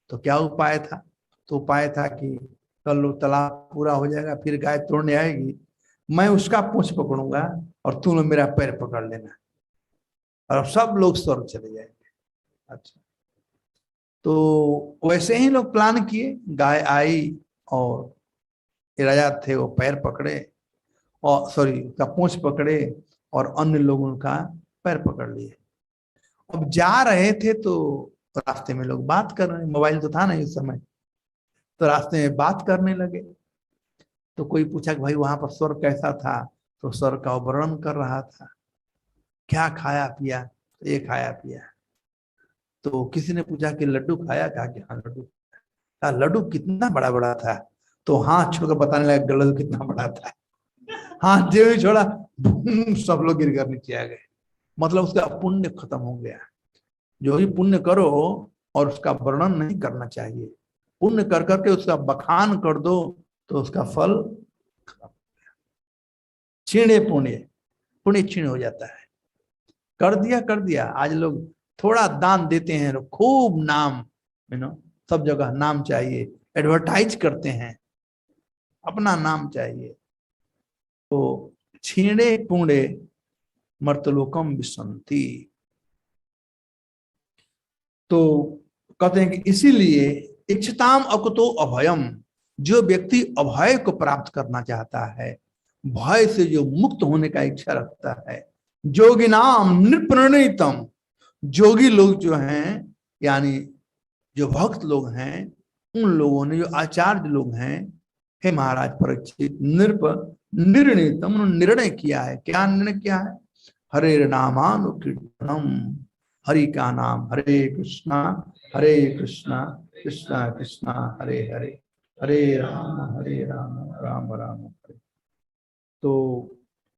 तो क्या उपाय था? तो उपाय था कि कल लोग तालाब पूरा हो जाएगा, फिर गाय तोड़ने आएगी, मैं उसका पूंछ पकड़ूंगा और तुम लोग मेरा पैर पकड़ लेना, और सब लोग स्वर्ग चले जाएंगे। अच्छा, तो वैसे ही लोग प्लान किए, गाय आई और राजा थे वो पैर पकड़े, और सॉरी का पूंछ पकड़े, और अन्य लोगों का पैर पकड़ लिए। अब जा रहे थे तो रास्ते में लोग बात कर रहे, मोबाइल तो था नहीं उस समय, तो रास्ते में बात करने लगे। तो कोई पूछा कि भाई वहां पर स्वर्ग कैसा था, तो स्वर्ग का वर्णन कर रहा था, क्या खाया पिया, तो ये खाया पिया। तो किसी ने पूछा कि लड्डू खाया, कहा कि हाँ लड्डू। कहा लड्डू कितना बड़ा बड़ा था, तो हाथ छोड़कर बताने लगा लड्डू कितना बड़ा था। हाथ जो ही छोड़ा, सब लोग गिर कर नीचे आ गए, मतलब उसका पुण्य खत्म हो गया। जो ही पुण्य करो और उसका वर्णन नहीं करना चाहिए, पुण्य कर करके उसका बखान कर दो तो उसका फल क्षीणे पुण्य, पुण्य क्षीण हो जाता है। कर दिया, आज लोग थोड़ा दान देते हैं, खूब नाम, सब जगह नाम चाहिए, एडवर्टाइज करते हैं, अपना नाम चाहिए। तो क्षीणे पुण्य मर्तलोकम विसंति, तो कहते हैं कि इसीलिए इच्छताम अकुतो अभयम, जो व्यक्ति अभय को प्राप्त करना चाहता है, भय से जो मुक्त होने का इच्छा रखता है, जोगी नाम निप्रणीतम, जोगी लोग जो हैं, यानी जो भक्त लोग हैं, उन लोगों ने, जो आचार्य लोग हैं, हे महाराज परीक्षित, नृप निर्णीतम, निर्णय किया है। क्या निर्णय किया है? हरे नामानुकीर्तनम, हरि का नाम, हरे कृष्णा कृष्णा कृष्णा हरे हरे, हरे राम राम राम हरे। तो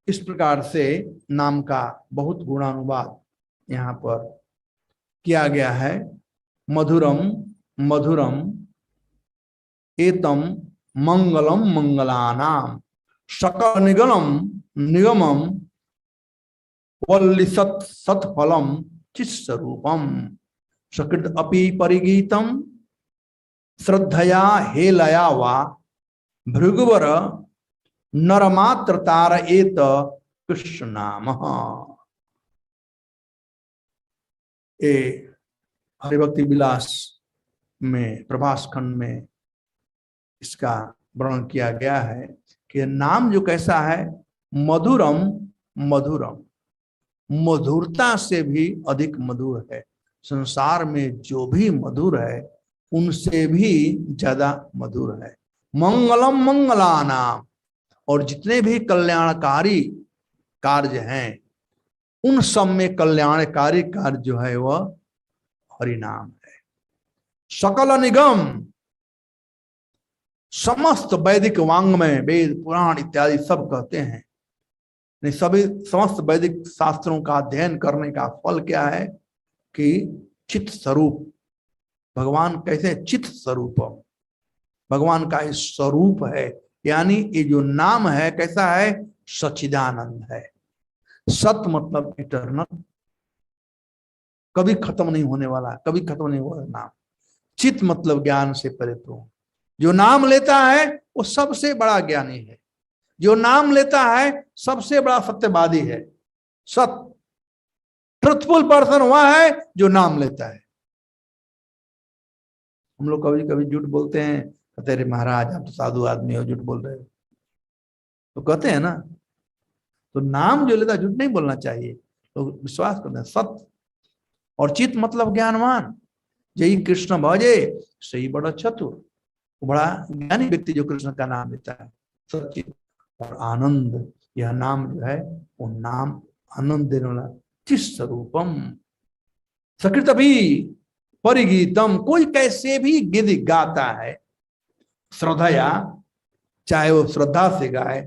इस प्रकार से नाम का बहुत गुणानुवाद यहाँ पर किया गया है। मधुरम मधुरम एतम मंगलम मंगलानाम, सकल निगलम निगमम वल्लिसत सत्फलम चित्स्वरूपम, सकृत अपि परिगीतम श्रद्धया हेलया वा भृगुवर नरमात्र तार एत कृष्ण नाम। ए हरिभक्ति विलास में प्रभास खंड में इसका वर्णन किया गया है कि नाम जो कैसा है, मधुरम मधुरम, मधुरता से भी अधिक मधुर है। संसार में जो भी मधुर है उनसे भी ज्यादा मधुर है। मंगलम मंगलानाम, और जितने भी कल्याणकारी कार्य हैं उन सब में कल्याणकारी कार्य जो है वह हरिनाम है। सकल निगम, समस्त वैदिक वांग्मय, वेद पुराण इत्यादि सब कहते हैं, सभी समस्त वैदिक शास्त्रों का अध्ययन करने का फल क्या है कि चित्त स्वरूप भगवान कैसे, चित्त स्वरूप भगवान का इस स्वरूप है। यानी ये जो नाम है कैसा है, सच्चिदानंद है। सत मतलब इटर्नल, कभी खत्म नहीं होने वाला, कभी खत्म नहीं हुआ नाम। चित्त मतलब ज्ञान से परिपूर्ण। जो नाम लेता है वो सबसे बड़ा ज्ञानी है, जो नाम लेता है सबसे बड़ा सत्यवादी है। सत ट्रुथफुल पर्सन हुआ है जो नाम लेता है। हम लोग कभी कभी झूठ बोलते हैं, कहते हैं महाराज आप तो साधु आदमी हो, झूठ बोल रहे हो, तो कहते हैं ना। तो नाम जो लेता है झूठ नहीं बोलना चाहिए, तो विश्वास करते हैं सत्य। और चित्त मतलब ज्ञानवान, यही कृष्ण भजे सही बड़ा चतुर, बड़ा ज्ञानी व्यक्ति जो कृष्ण का नाम लेता है। सचित और आनंद, यह नाम जो है वो नाम आनंद देने वाला। चित्त स्वरूपम, सकृत भी परिगीतम, कोई कैसे भी गिद्ध गाता है श्रद्धया, चाहे वो श्रद्धा से गाए,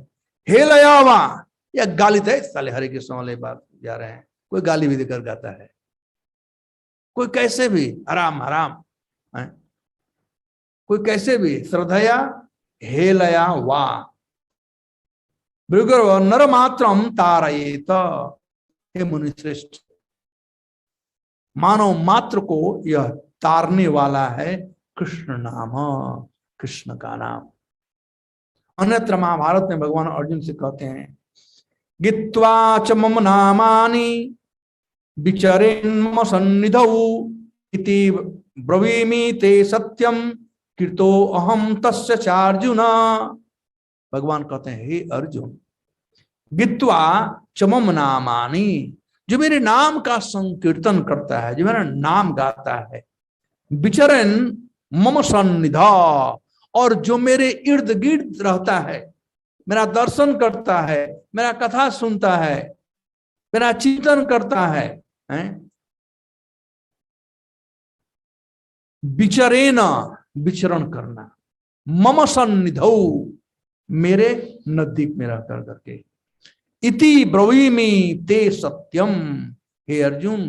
हे लयावा, या गालित है साले हरे कृष्ण वाले बात जा रहे हैं, कोई गाली भी देकर गाता है, कोई कैसे भी हराम हराम है, कोई कैसे भी श्रद्धया हेलया वा भृगुर नर मात्रम तारयेत, हे मुनिश्रेष्ठ, मानव मात्र को यह तारने वाला है कृष्ण नाम, कृष्ण का नाम। अन्यत्र महाभारत में भगवान अर्जुन से कहते हैं, गित्वा च मम नामानि विचरेन्म सन्निधौ इति ब्रवीमि ते सत्यम कृतो अहम तस्य चार्जुन। भगवान कहते हैं, हे अर्जुन, गित्वा च मम नामानि, जो मेरे नाम का संकीर्तन करता है, जो मेरा नाम गाता है, विचरन मम सन्निधा, और जो मेरे इर्द गिर्द रहता है, मेरा दर्शन करता है, मेरा कथा सुनता है, मेरा चिंतन करता है, विचरेना विचरण करना, मम सन्निधौ मेरे नजदीक में रह कर करके, इति ब्रवीमि ते सत्यम, हे अर्जुन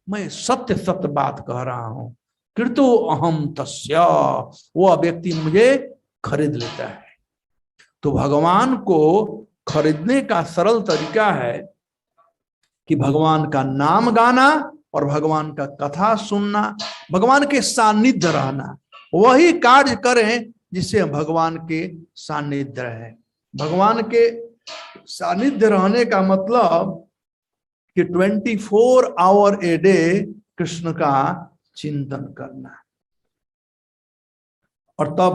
मैं सत्य सत्य बात कह रहा हूं, कृतो अहम तस्य, वो व्यक्ति मुझे खरीद लेता है। तो भगवान को खरीदने का सरल तरीका है कि भगवान का नाम गाना और भगवान का कथा सुनना, भगवान के सानिध्य रहना, वही कार्य करें जिससे भगवान के सानिध्य रहे। भगवान के सानिध्य रहने का मतलब कि 24 आवर ए डे कृष्ण का चिंतन करना। और तब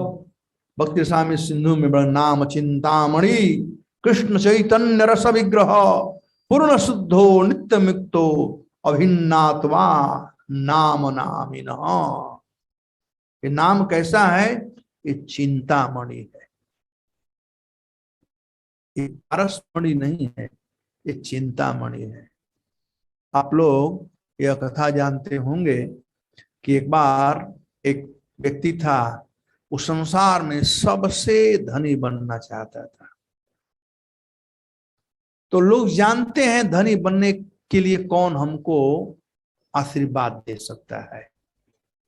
भक्ति स्वामी सिंधु में बड़ा नाम चिंतामणि कृष्ण चैतन्य रस विग्रह पूर्ण शुद्धो नित्य मुक्तो अभिन्नात्वा नाम नामिन। ये नाम कैसा है? ये चिंतामणि है। ये पारसमणि नहीं है, ये चिंतामणि है। आप लोग यह कथा जानते होंगे कि एक बार एक व्यक्ति था, उस संसार में सबसे धनी बनना चाहता था। तो लोग जानते हैं धनी बनने के लिए कौन हमको आशीर्वाद दे सकता है,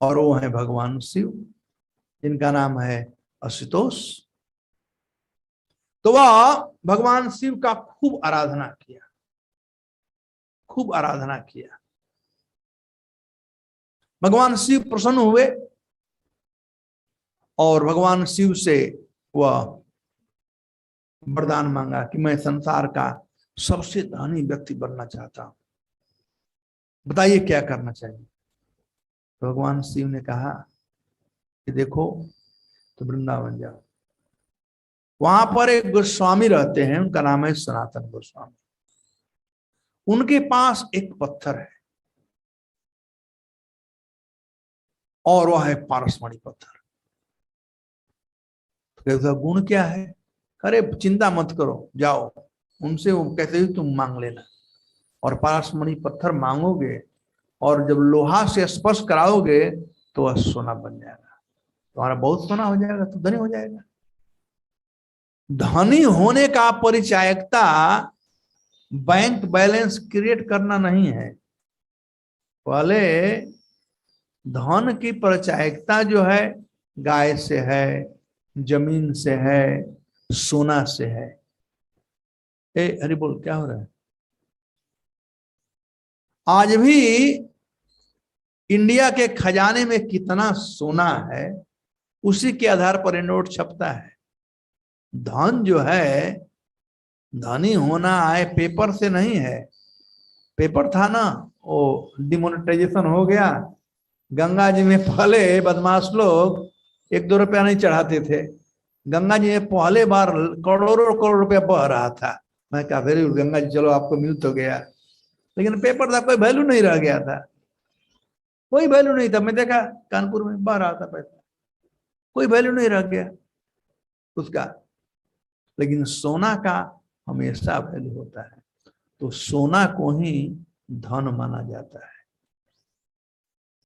और वो है भगवान शिव, जिनका नाम है आशुतोष। तो वह भगवान शिव का खूब आराधना किया, खूब आराधना किया। भगवान शिव प्रसन्न हुए और भगवान शिव से वह वरदान मांगा कि मैं संसार का सबसे धनी व्यक्ति बनना चाहता हूं, बताइए क्या करना चाहिए। तो भगवान शिव ने कहा कि देखो, तो वृंदावन जाओ, वहां पर एक गोस्वामी रहते हैं, उनका नाम है सनातन गोस्वामी। उनके पास एक पत्थर है और वह है पारसमणि पत्थर। तो उसका गुण क्या है? अरे चिंता मत करो, जाओ उनसे, वो कहते हैं तुम मांग लेना, और पारसमणि पत्थर मांगोगे और जब लोहा से स्पर्श कराओगे तो वह सोना बन जाएगा, तुम्हारा बहुत सोना हो जाएगा, तो धनी हो जाएगा। धनी होने का परिचायकता बैंक बैलेंस क्रिएट करना नहीं है, पहले धन की परिचायकता जो है गाय से है, जमीन से है, सोना से है। ए हरि बोल, क्या हो रहा है? आज भी इंडिया के खजाने में कितना सोना है, उसी के आधार पर नोट छपता है। धन जो है, धनी होना है पेपर से नहीं है। पेपर था ना, वो डिमोनेटाइजेशन हो गया। गंगा जी में पहले बदमाश लोग 1-2 रुपया नहीं चढ़ाते थे, गंगा जी में पहले बार करोड़ों करोड़ रुपया बह रहा था। मैं कहा वेरी गुड गंगा जी, चलो आपको मिल तो गया, लेकिन पेपर था, कोई वैल्यू नहीं रह गया था, कोई वैल्यू नहीं था। मैं देखा कानपुर में बह रहा था पैसा, कोई वैल्यू नहीं रह गया उसका। लेकिन सोना का हमेशा वैल्यू होता है, तो सोना को ही धन माना जाता है।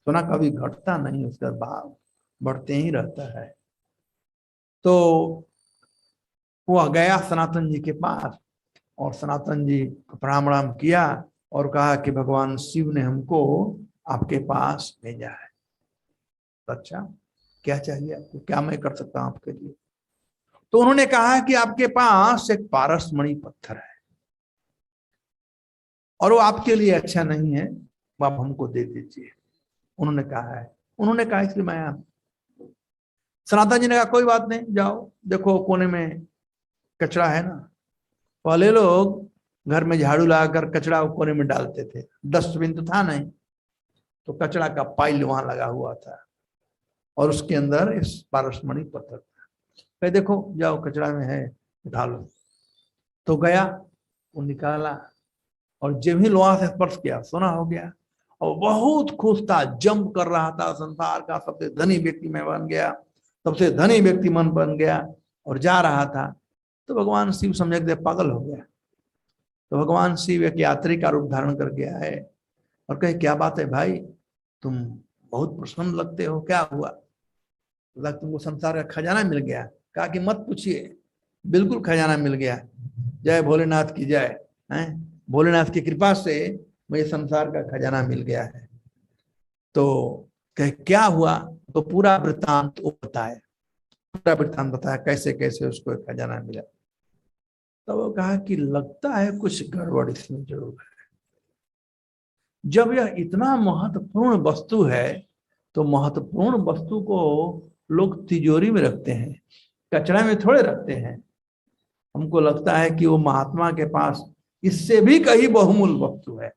सोना कभी घटता नहीं, उसका भाव बढ़ते ही रहता है। तो वह गया सनातन जी के पास, और सनातन जी को प्रणाम किया और कहा कि भगवान शिव ने हमको आपके पास भेजा है। अच्छा, क्या चाहिए आपको, क्या मैं कर सकता हूं आपके लिए? तो उन्होंने कहा कि आपके पास एक पारसमणि पत्थर है और वो आपके लिए अच्छा नहीं है, वो आप हमको दे दीजिए। उन्होंने कहा इसलिए मैं आया। सनातन जी ने कहा कोई बात नहीं, जाओ देखो कोने में कचरा है ना। पहले लोग घर में झाड़ू लगाकर कचरा कोने में डालते थे, डस्टबिन तो था नहीं, तो कचरा का पाइल वहां लगा हुआ था और उसके अंदर इस पारसमणि पत्थर था। देखो जाओ कचरा में है, उठा लो। तो गया, वो निकाला और जब ही लोहा से स्पर्श किया सोना हो गया, और बहुत खुश था, जंप कर रहा था, संसार का सबसे धनी व्यक्ति मैं बन गया, सबसे धनी व्यक्ति मन बन गया, और जा रहा था। तो भगवान शिव समझ के पागल हो गया। तो भगवान शिव एक यात्री का रूप धारण कर गया है और कहे क्या बात है भाई, तुम बहुत प्रसन्न लगते हो, क्या हुआ? लग तुमको संसार का खजाना मिल गया? कहा कि मत पूछिए, बिल्कुल खजाना मिल गया, जय भोलेनाथ की जय है, भोलेनाथ की कृपा से मुझे संसार का खजाना मिल गया है। तो कहे क्या हुआ? तो पूरा वृत्तांत बताया, पूरा वृत्तांत बताया कैसे कैसे उसको खजाना मिला। तो वो कहा कि लगता है कुछ गड़बड़ इसमें जरूर है। जब यह इतना महत्वपूर्ण वस्तु है तो महत्वपूर्ण वस्तु को लोग तिजोरी में रखते हैं, कचरा में थोड़े रखते हैं। हमको लगता है कि वो महात्मा के पास इससे भी कहीं बहुमूल्य वस्तु है।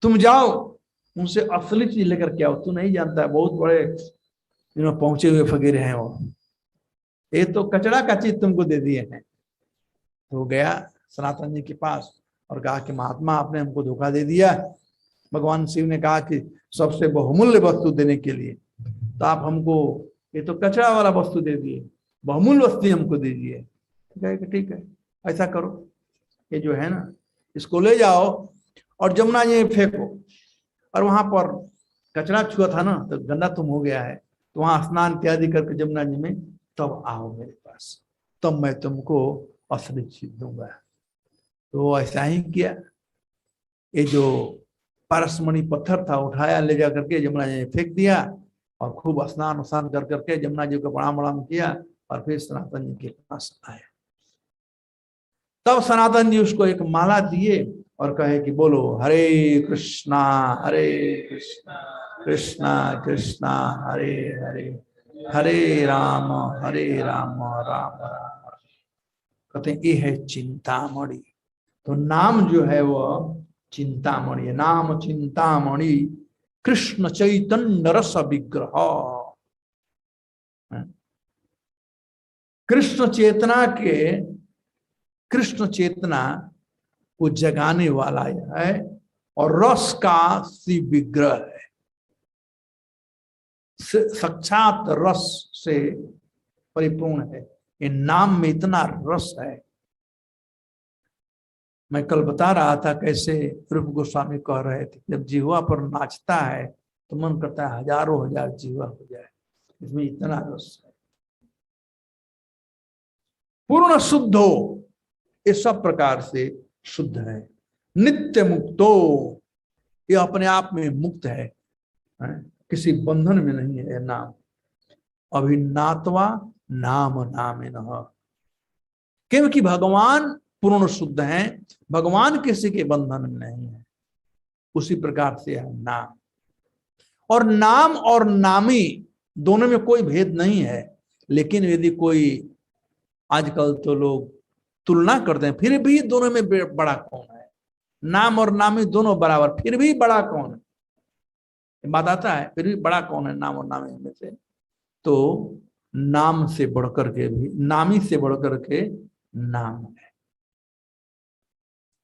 तुम जाओ उनसे असली चीज लेकर के आओ। तू नहीं जानता है, बहुत बड़े पहुंचे हुए फकीर हैं वो, ये तो कचरा का चीज तुमको दे दिए हैं। तो गया सनातन जी के पास और कहा कि महात्मा आपने हमको धोखा दे दिया। भगवान शिव ने कहा कि सबसे बहुमूल्य वस्तु देने के लिए तो आप हमको ये तो कचरा वाला वस्तु दे दिए, बहुमूल्य वस्तु हमको दीजिए। कहे कि ठीक है, ऐसा करो, ये जो है ना इसको ले जाओ और जमुना जी में फेंको। और वहां पर कचरा छुआ था ना, तो गंदा तुम हो गया है, तो वहां स्नान इत्यादि करके जमुना जी में तब आओ मेरे पास, तब मैं तुमको असली चीज दूंगा। तो ऐसा ही किया। ये जो पारसमणि पत्थर था उठाया, ले जा करके जमुना जी में फेंक दिया और खूब स्नान उस्नान कर करके जमुना जी को प्रणाम प्रणाम किया और फिर सनातन जी के पास आया। तब सनातन जी उसको एक माला दिए और कहे कि बोलो हरे कृष्णा कृष्णा कृष्णा हरे हरे, हरे राम राम राम। कहते हैं ये है चिंतामणि। तो नाम जो है वो चिंतामणि, नाम चिंतामणि कृष्ण चैतन्य रस विग्रह। कृष्ण चेतना के, कृष्ण चेतना को जगाने वाला है और रस का सी विग्रह है, साक्षात रस से परिपूर्ण है। ये नाम में इतना रस है। मैं कल बता रहा था कैसे रूप गोस्वामी कह रहे थे, जब जिह्वा पर नाचता है तो मन करता है हजारों हजार जिह्वा हो जाए, इसमें इतना रस है। पूर्ण शुद्ध हो, ये सब प्रकार से शुद्ध है। नित्य मुक्तो, ये अपने आप में मुक्त है, किसी बंधन में नहीं है नाम। अभिन्नात्वा नाम नामिनः, क्योंकि भगवान पूर्ण शुद्ध हैं, भगवान किसी के बंधन में नहीं है। उसी प्रकार से है नाम। और नाम और नामी दोनों में कोई भेद नहीं है, लेकिन यदि कोई, आजकल तो लोग तुलना करते हैं, फिर भी दोनों में बड़ा कौन है? नाम और नामी दोनों बराबर, फिर भी बड़ा कौन है? बात आता है, फिर भी बड़ा कौन है नाम और नामी में से? तो नाम से बढ़कर के भी, नामी से बढ़कर के नाम है।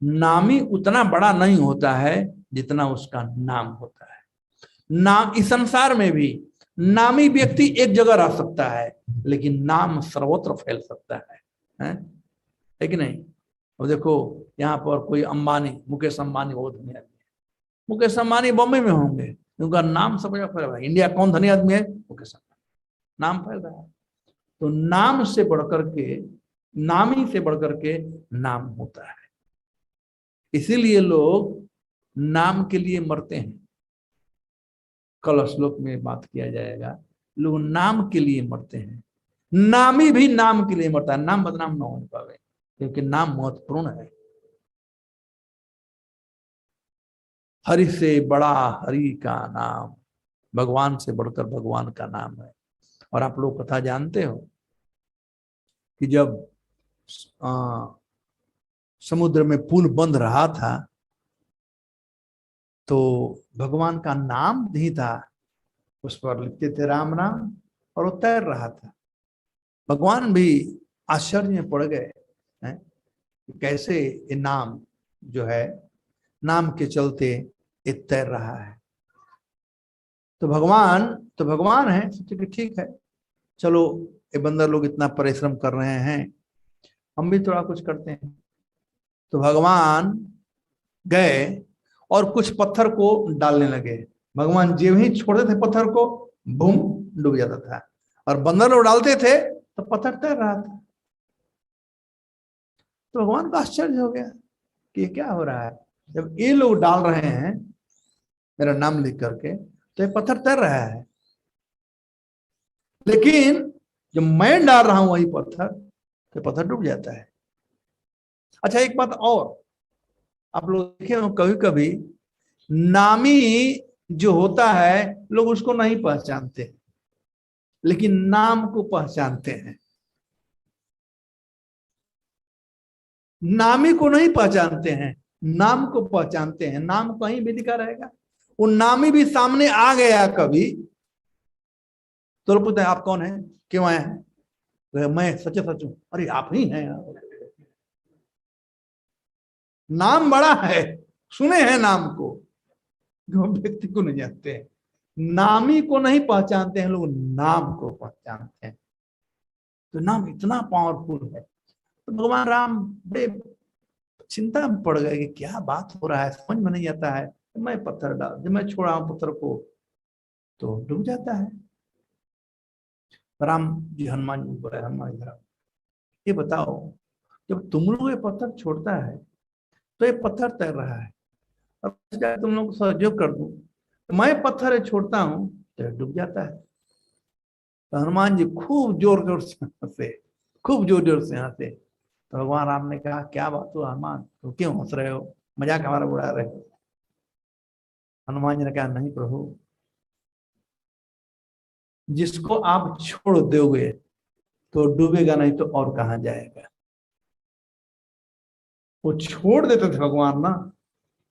नामी उतना बड़ा नहीं होता है जितना उसका नाम होता है। नाम, इस संसार में भी नामी व्यक्ति एक जगह रह सकता है, लेकिन नाम सर्वत्र फैल सकता है कि नहीं? अब देखो यहाँ पर कोई अंबानी, मुकेश अंबानी बहुत धनी आदमी है, मुकेश अंबानी बॉम्बे में होंगे, उनका नाम सब जगह फैल रहा है। इंडिया कौन धनी आदमी है? मुकेश अंबानी, नाम फैल रहा है। तो नाम से बढ़कर के, नामी से बढ़कर के नाम होता है। इसीलिए लोग नाम के लिए मरते हैं। कल श्लोक में बात किया जाएगा, लोग नाम के लिए मरते हैं। नामी भी नाम के लिए मरता है, नाम बदनाम ना हो पावे, क्योंकि नाम महत्वपूर्ण है। हरि से बड़ा हरि का नाम, भगवान से बढ़कर भगवान का नाम है। और आप लोग कथा जानते हो कि जब समुद्र में पुल बंद रहा था तो भगवान का नाम नहीं था, उस पर लिखते थे राम राम, और वो तैर रहा था। भगवान भी आश्चर्य में पड़ गए हैं, कैसे ये नाम जो है, नाम के चलते ये तैर रहा है। तो भगवान है, सोचे कि ठीक है, चलो ये बंदर लोग इतना परिश्रम कर रहे हैं, हम भी थोड़ा कुछ करते हैं। तो भगवान गए और कुछ पत्थर को डालने लगे। भगवान जब ही छोड़ते थे पत्थर को, बूम, डूब जाता था। और बंदर लोग डालते थे तो पत्थर तैर रहा था। तो भगवान को आश्चर्य हो गया कि ये क्या हो रहा है, जब ये लोग डाल रहे हैं मेरा नाम लिख करके तो ये पत्थर तैर रहा है, लेकिन जब मैं डाल रहा हूं वही पत्थर, तो पत्थर डूब जाता है। अच्छा, एक बात और, आप लोग देखे हो कभी कभी नामी जो होता है लोग उसको नहीं पहचानते, लेकिन नाम को पहचानते हैं। नामी को नहीं पहचानते हैं, नाम को पहचानते हैं। नाम कहीं भी लिखा रहेगा, वो नामी भी सामने आ गया कभी तो पूछते हैं आप कौन है, क्यों आए हैं? तो मैं सच सच हूं। अरे आप ही हैं? नाम बड़ा है, सुने हैं नाम को, जो व्यक्ति को नहीं जानते हैं। नामी को नहीं पहचानते हैं लोग, नाम को पहचानते हैं। तो नाम इतना पावरफुल है। तो भगवान राम बड़े चिंता में पड़ गए कि क्या बात हो रहा है, समझ में नहीं आता है। तो मैं पत्थर डाल, जब मैं छोड़ा हूं पत्थर को तो डूब जाता है। राम जी, हनुमान जी बोले, हनुमान जी ये बताओ, जब तुम लोग ये पत्थर छोड़ता है तो ये पत्थर तैर रहा है, और जाके तुम लोग को सहयोग कर दूं, तो मैं पत्थर छोड़ता हूं तो डूब जाता है। तो हनुमान जी खूब जोर जोर से हंसे, खूब जोर जोर से हंसे। तो भगवान राम ने कहा, क्या बात हो हनुमान, तो क्यों हंस रहे हो, मजाक हमारा उड़ा रहे हो। हनुमान जी ने कहा, नहीं प्रभु, जिसको आप छोड़ दोगे तो डूबेगा नहीं तो और कहां जाएगा। वो छोड़ देते थे भगवान ना,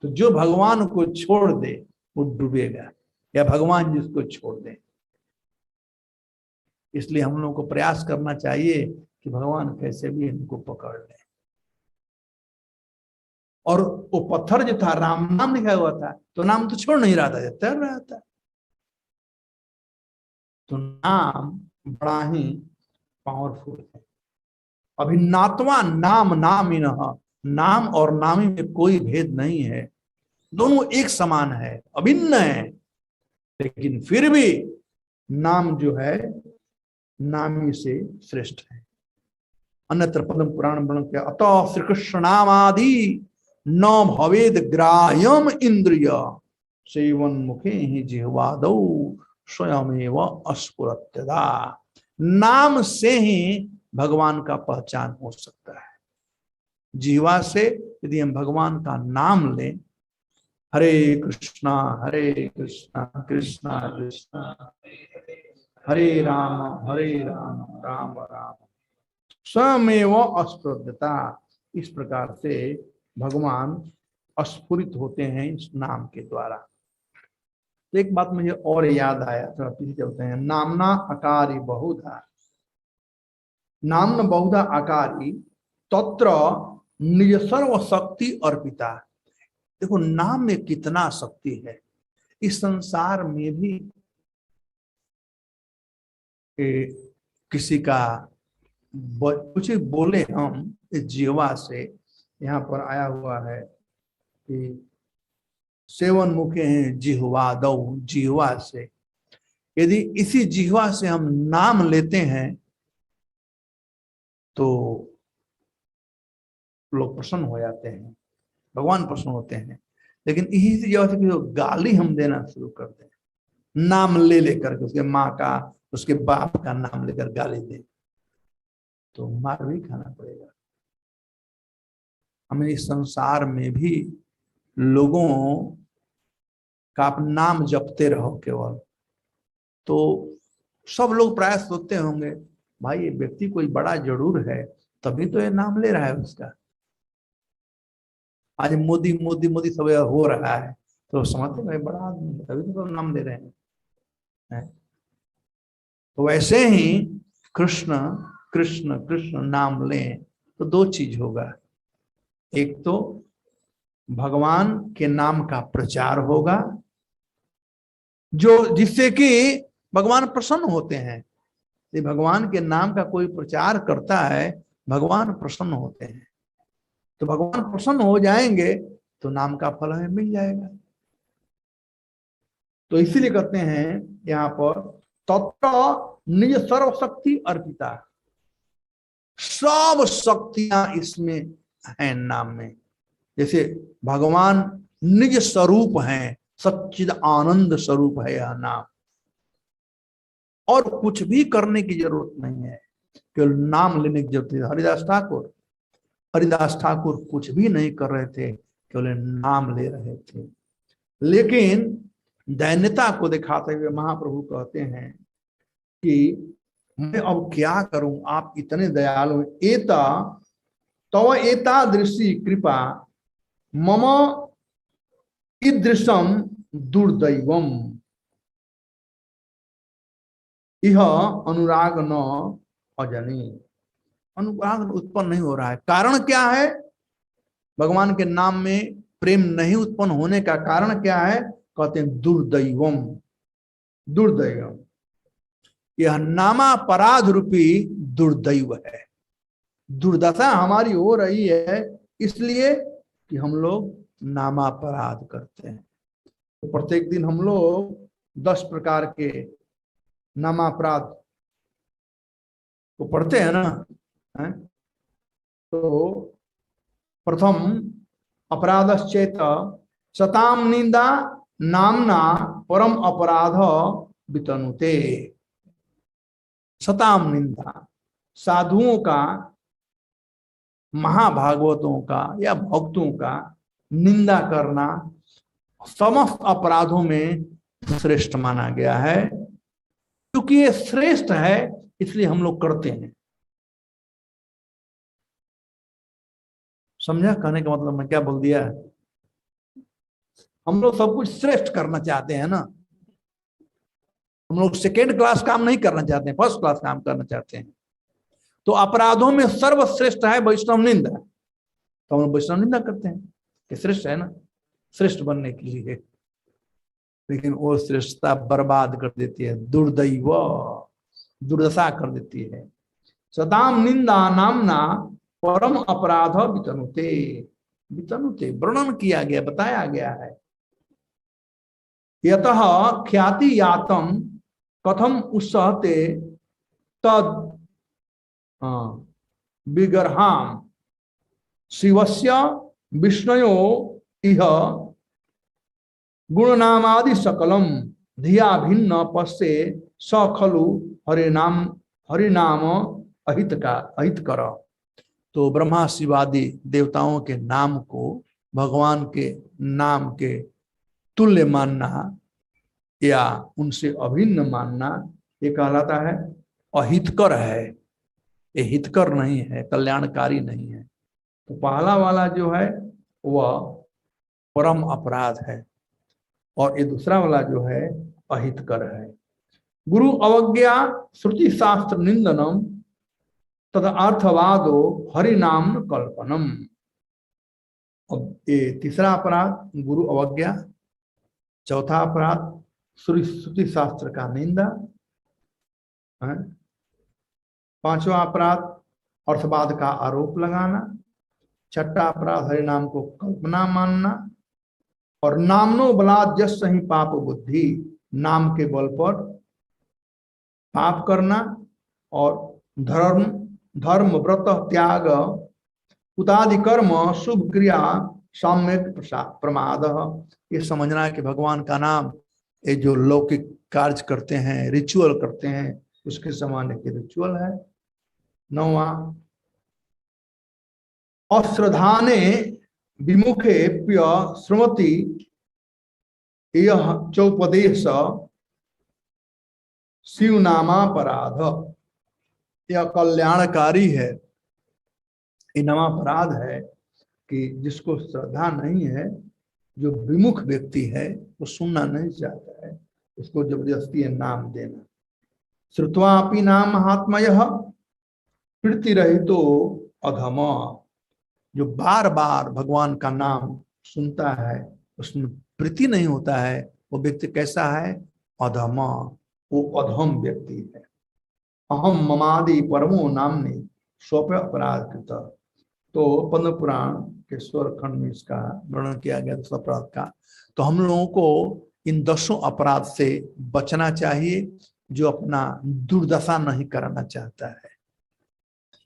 तो जो भगवान को छोड़ दे वो डूबेगा, या भगवान जिसको छोड़ दे। इसलिए हम लोगों को प्रयास करना चाहिए कि भगवान कैसे भी इनको पकड़ ले। और वो पत्थर जो था, राम नाम लिखा हुआ था, तो नाम तो छोड़ नहीं रहा था, तैर रहा था। तो नाम बड़ा ही पावरफुल है। अभिन्नात्वा नाम नाम इन, नाम और नामी में कोई भेद नहीं है, दोनों एक समान है, अभिन्न है। लेकिन फिर भी नाम जो है नामी से श्रेष्ठ है। अन्यत्र पद्म पुराण वर्ण के अतः श्री कृष्ण नाम आदि न भवेद ग्राह्यम इंद्रिय सेवन मुखे ही जिह्वादौ स्वयमेव अस्फुरत्यदा। नाम से ही भगवान का पहचान हो सकता है। जीवा से यदि हम भगवान का नाम लें, हरे कृष्णा कृष्णा कृष्णा हरे राम राम राम स्वयमेव अस्फुरत्यता, इस प्रकार से भगवान अस्फुरित होते हैं इस नाम के द्वारा। तो एक बात मुझे और याद आया, थोड़ा पीछे चलते हैं। नामना आकारी बहुधा, नामना बहुधा आकारी तत्र निज सर्व शक्ति अर्पिता। देखो नाम में कितना शक्ति है। इस संसार में भी किसी का कुछ बोले हम इस जीवा से, यहाँ पर आया हुआ है कि सेवन मुखे हैं जिह्वा दो, जिह्वा से यदि इसी जिह्वा से हम नाम लेते हैं तो लोग प्रसन्न हो जाते हैं, भगवान प्रसन्न होते हैं। लेकिन इसी से जब से गाली हम देना शुरू कर दें, नाम ले लेकर के, उसके माँ का उसके बाप का नाम लेकर गाली दे, तो मार भी खाना पड़ेगा। हमें इस संसार में भी लोगों का आप नाम जपते रहो केवल, तो सब लोग प्राय सोचते होंगे भाई ये व्यक्ति कोई बड़ा जरूर है तभी तो ये नाम ले रहा है उसका। आज मोदी मोदी मोदी सब हो रहा है तो समझते भाई बड़ा आदमी है तभी तो नाम ले रहे हैं। तो वैसे ही कृष्ण कृष्ण कृष्ण नाम लें तो दो चीज होगा। एक तो भगवान के नाम का प्रचार होगा, जो जिससे कि भगवान प्रसन्न होते हैं। यदि भगवान के नाम का कोई प्रचार करता है भगवान प्रसन्न होते हैं, तो भगवान प्रसन्न हो जाएंगे तो नाम का फल हमें मिल जाएगा। तो इसीलिए कहते हैं यहाँ पर तत्र निज सर्वशक्ति अर्पिता, सब शक्तियां इसमें हैं नाम में। जैसे भगवान निज स्वरूप हैं, सच्चिद आनंद स्वरूप है यह नाम, और कुछ भी करने की जरूरत नहीं है, केवल नाम लेने की जरूरत है। हरिदास ठाकुर कुछ भी नहीं कर रहे थे, केवल नाम ले रहे थे। लेकिन दैन्यता को दिखाते हुए महाप्रभु कहते हैं कि मैं अब क्या करूं, आप इतने दयालु, एता तव एता दृष्टि कृपा मम ईदृशम दुर्दैवम यह अनुराग न अजनी। अनुराग उत्पन्न नहीं हो रहा है, कारण क्या है? भगवान के नाम में प्रेम नहीं उत्पन्न होने का कारण क्या है? कहते हैं दुर्दैवम, दुर्दैवम, यह नामापराध रूपी दुर्दैव है। दुर्दशा हमारी हो रही है इसलिए कि हम लोग नामापराध करते हैं। तो प्रत्येक दिन हम लोग 10 प्रकार के नामापराध को पढ़ते हैं ना, है? तो प्रथम अपराधश्चेत सताम निंदा नामना परम अपराध वितनुते। सताम निंदा, साधुओं का, महाभागवतों का या भक्तों का निंदा करना समस्त अपराधों में श्रेष्ठ माना गया है। क्योंकि ये श्रेष्ठ है इसलिए हम लोग करते हैं। समझा कहने का मतलब मैं क्या बोल दिया? हम लोग सब कुछ श्रेष्ठ करना चाहते हैं ना, हम लोग सेकेंड क्लास काम नहीं करना चाहते हैं, फर्स्ट क्लास काम करना चाहते हैं। तो अपराधों में सर्वश्रेष्ठ है वैष्णव निंदा, तो हम लोग वैष्णव निंदा करते हैं कि श्रेष्ठ है ना, श्रेष्ठ बनने के लिए। लेकिन वो श्रेष्ठता बर्बाद कर देती है, दुर्दैव, दुर्दशा कर देती है। सदाम निंदा नामना परम अपराध वितनुते, वितनुते वर्णन किया गया, बताया गया है। यतः ख्याति यातम कथम उत्सहते तद विगर्हाम शिवस्य विष्णयो इह गुणनामादि सकलम धिया भिन्न पश्ये स खलु हरिनाम अहित कर। तो ब्रह्मा शिवादि देवताओं के नाम को भगवान के नाम के तुल्य मानना या उनसे अभिन्न मानना, ये कहलाता है अहितकर है। ये हितकर नहीं है, कल्याणकारी नहीं है। तो पहला वाला जो है वह परम अपराध है, और ये दूसरा वाला जो है अहितकर है। गुरु अवज्ञा श्रुति शास्त्र निंदनम तद अर्थवादो हरिनाम कल्पनम। अब ये तीसरा अपराध गुरु अवज्ञा, चौथा अपराध श्रुति शास्त्र का निंदा, पांचवा अपराध अर्थवाद का आरोप लगाना, छठा अपराध हरिनाम को कल्पना मानना, और नामनो बलात् यस्य ही पाप बुद्धि, नाम के बल पर पाप करना, और धर्म व्रत त्याग उतादि कर्म शुभ क्रिया सम्यक प्रमाद। ये समझना है कि भगवान का नाम, ये जो लौकिक कार्य करते हैं, रिचुअल करते हैं, उसके समान एक रिचुअल है। 9वां अश्रद्धाने विमुखे प्य श्रुमति यह चौपदेश शिव नामापराध। यह कल्याणकारी है। ये नामापराध है कि जिसको श्रद्धा नहीं है, जो विमुख व्यक्ति है, वो सुनना नहीं चाहता है, उसको जबरदस्ती नाम देना। श्रुत्वापि नाम महात्मयः प्रीति रहितो अधम। जो बार बार भगवान का नाम सुनता है, उसमें प्रीति नहीं होता है, वो व्यक्ति कैसा है? अधम, वो अधम व्यक्ति है। अहम ममादि परमो नामने स्वप्य अपराध कृत। तो पद्म पुराण के स्वर खंड में इसका वर्णन किया गया 10 अपराध का। तो हम लोगों को इन 10 अपराध से बचना चाहिए, जो अपना दुर्दशा नहीं कराना चाहता है।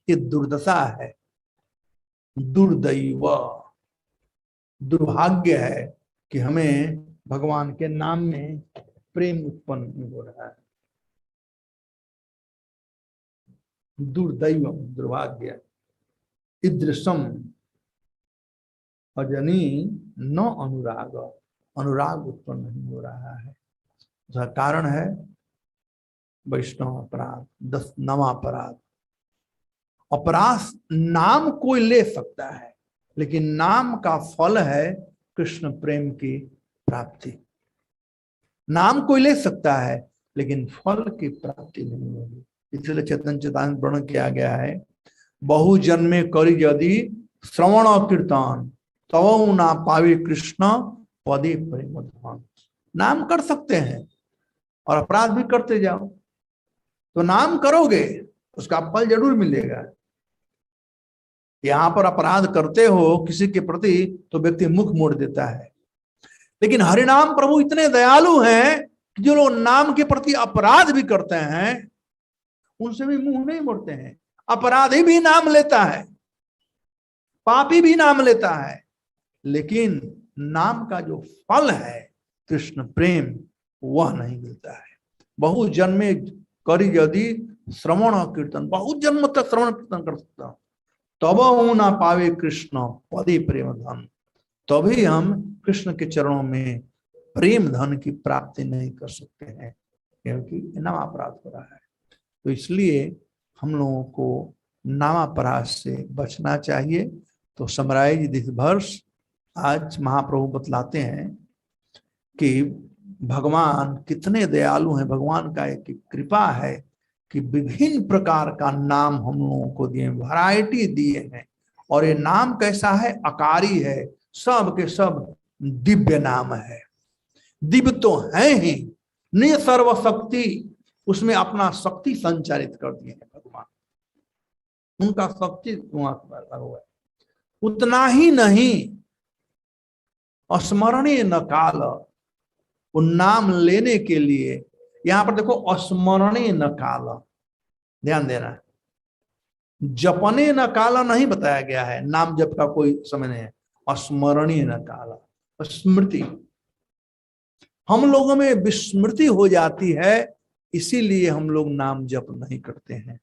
ये दुर्दशा है, दुर्दैव, दुर्भाग्य है कि हमें भगवान के नाम में प्रेम उत्पन्न नहीं हो रहा है। दुर्दैव, दुर्भाग्य। ईदृशम अजनी न अनुराग, अनुराग उत्पन्न नहीं हो रहा है। उसका कारण है वैष्णव अपराध, 9वां अपराध। अपराध नाम कोई ले सकता है, लेकिन नाम का फल है कृष्ण प्रेम की प्राप्ति। नाम कोई ले सकता है, लेकिन फल की प्राप्ति नहीं होगी। इसलिए चैतन्य चेतावनी वर्णन किया गया है, बहु जन्मे करी यदि श्रवण कीर्तन तव ना पावे कृष्ण पदे प्रेम धन। नाम कर सकते हैं और अपराध भी करते जाओ, तो नाम करोगे उसका फल जरूर मिलेगा। यहाँ पर अपराध करते हो किसी के प्रति तो व्यक्ति मुख मोड़ देता है, लेकिन हरिनाम प्रभु इतने दयालु हैं कि जो लोग नाम के प्रति अपराध भी करते हैं उनसे भी मुंह नहीं मोड़ते हैं। अपराधी भी नाम लेता है, पापी भी नाम लेता है, लेकिन नाम का जो फल है कृष्ण प्रेम वह नहीं मिलता है। बहु जन्मे करी यदि श्रवण कीर्तन, बहुत जन्म तक श्रवण कीर्तन कर सकता हूं, तब ना पावे कृष्ण पदे प्रेम धन, तभी हम कृष्ण के चरणों में प्रेम धन की प्राप्ति नहीं कर सकते हैं, क्योंकि नाम अपराध हो रहा है। तो इसलिए हम लोगों को नामापराध से बचना चाहिए। तो समराइज दिस वर्स, आज महाप्रभु बतलाते हैं कि भगवान कितने दयालु हैं। भगवान का एक कृपा है कि विभिन्न प्रकार का नाम हम लोगों को दिए, वैरायटी दिए हैं। और ये नाम कैसा है? अकारी है, सब के सब दिव्य नाम है। दिव्य तो है ही, निज सर्वशक्ति, उसमें अपना शक्ति संचारित कर दिए हैं भगवान, उनका शक्ति हुआ है। उतना ही नहीं, स्मरणीय न काल, वो नाम लेने के लिए यहां पर देखो स्मरणीय न काल, ध्यान देना, जपने न काल नहीं बताया गया है। नाम जप का कोई समय नहीं है। स्मरणीय न काल, स्मृति, हम लोगों में विस्मृति हो जाती है, इसीलिए हम लोग नाम जप नहीं करते हैं।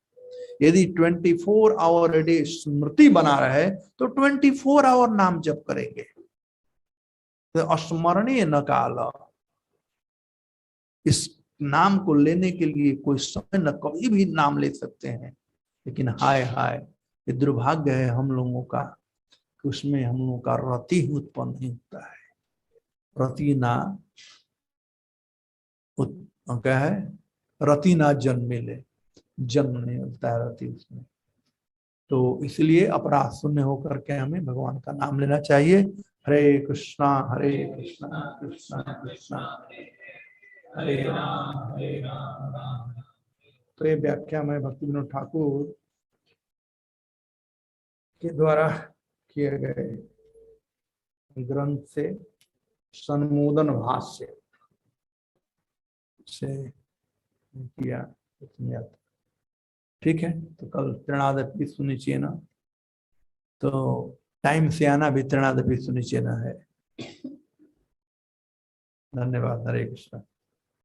यदि 24 आवर डे स्मृति बना रहे तो 24 आवर नाम जप करेंगे। तो स्मरणीय न काल, इस नाम को लेने के लिए कोई समय न, कभी भी नाम ले सकते हैं। लेकिन हाय हाय, ये दुर्भाग्य है हम लोगों का कि उसमें हम लोगों का रति ही उत्पन्न नहीं होता है। रति ना क्या है? रति ना जन्मे ले, जन्म नहीं होता है रति उसमें। तो इसलिए अपराध शून्य होकर के हमें भगवान का नाम लेना चाहिए। हरे कृष्णा कृष्णा कृष्णा हरे राम राम। तो ये व्याख्या में भक्ति विनोद ठाकुर के द्वारा किए गए ग्रंथ से संमोदन भाष्य से किया। ठीक है, तो कल त्रिणादपि सुनिश्चय ना, तो टाइम से आना भी त्रिणादपि सुनिश्चय ना है। धन्यवाद। हरे कृष्ण।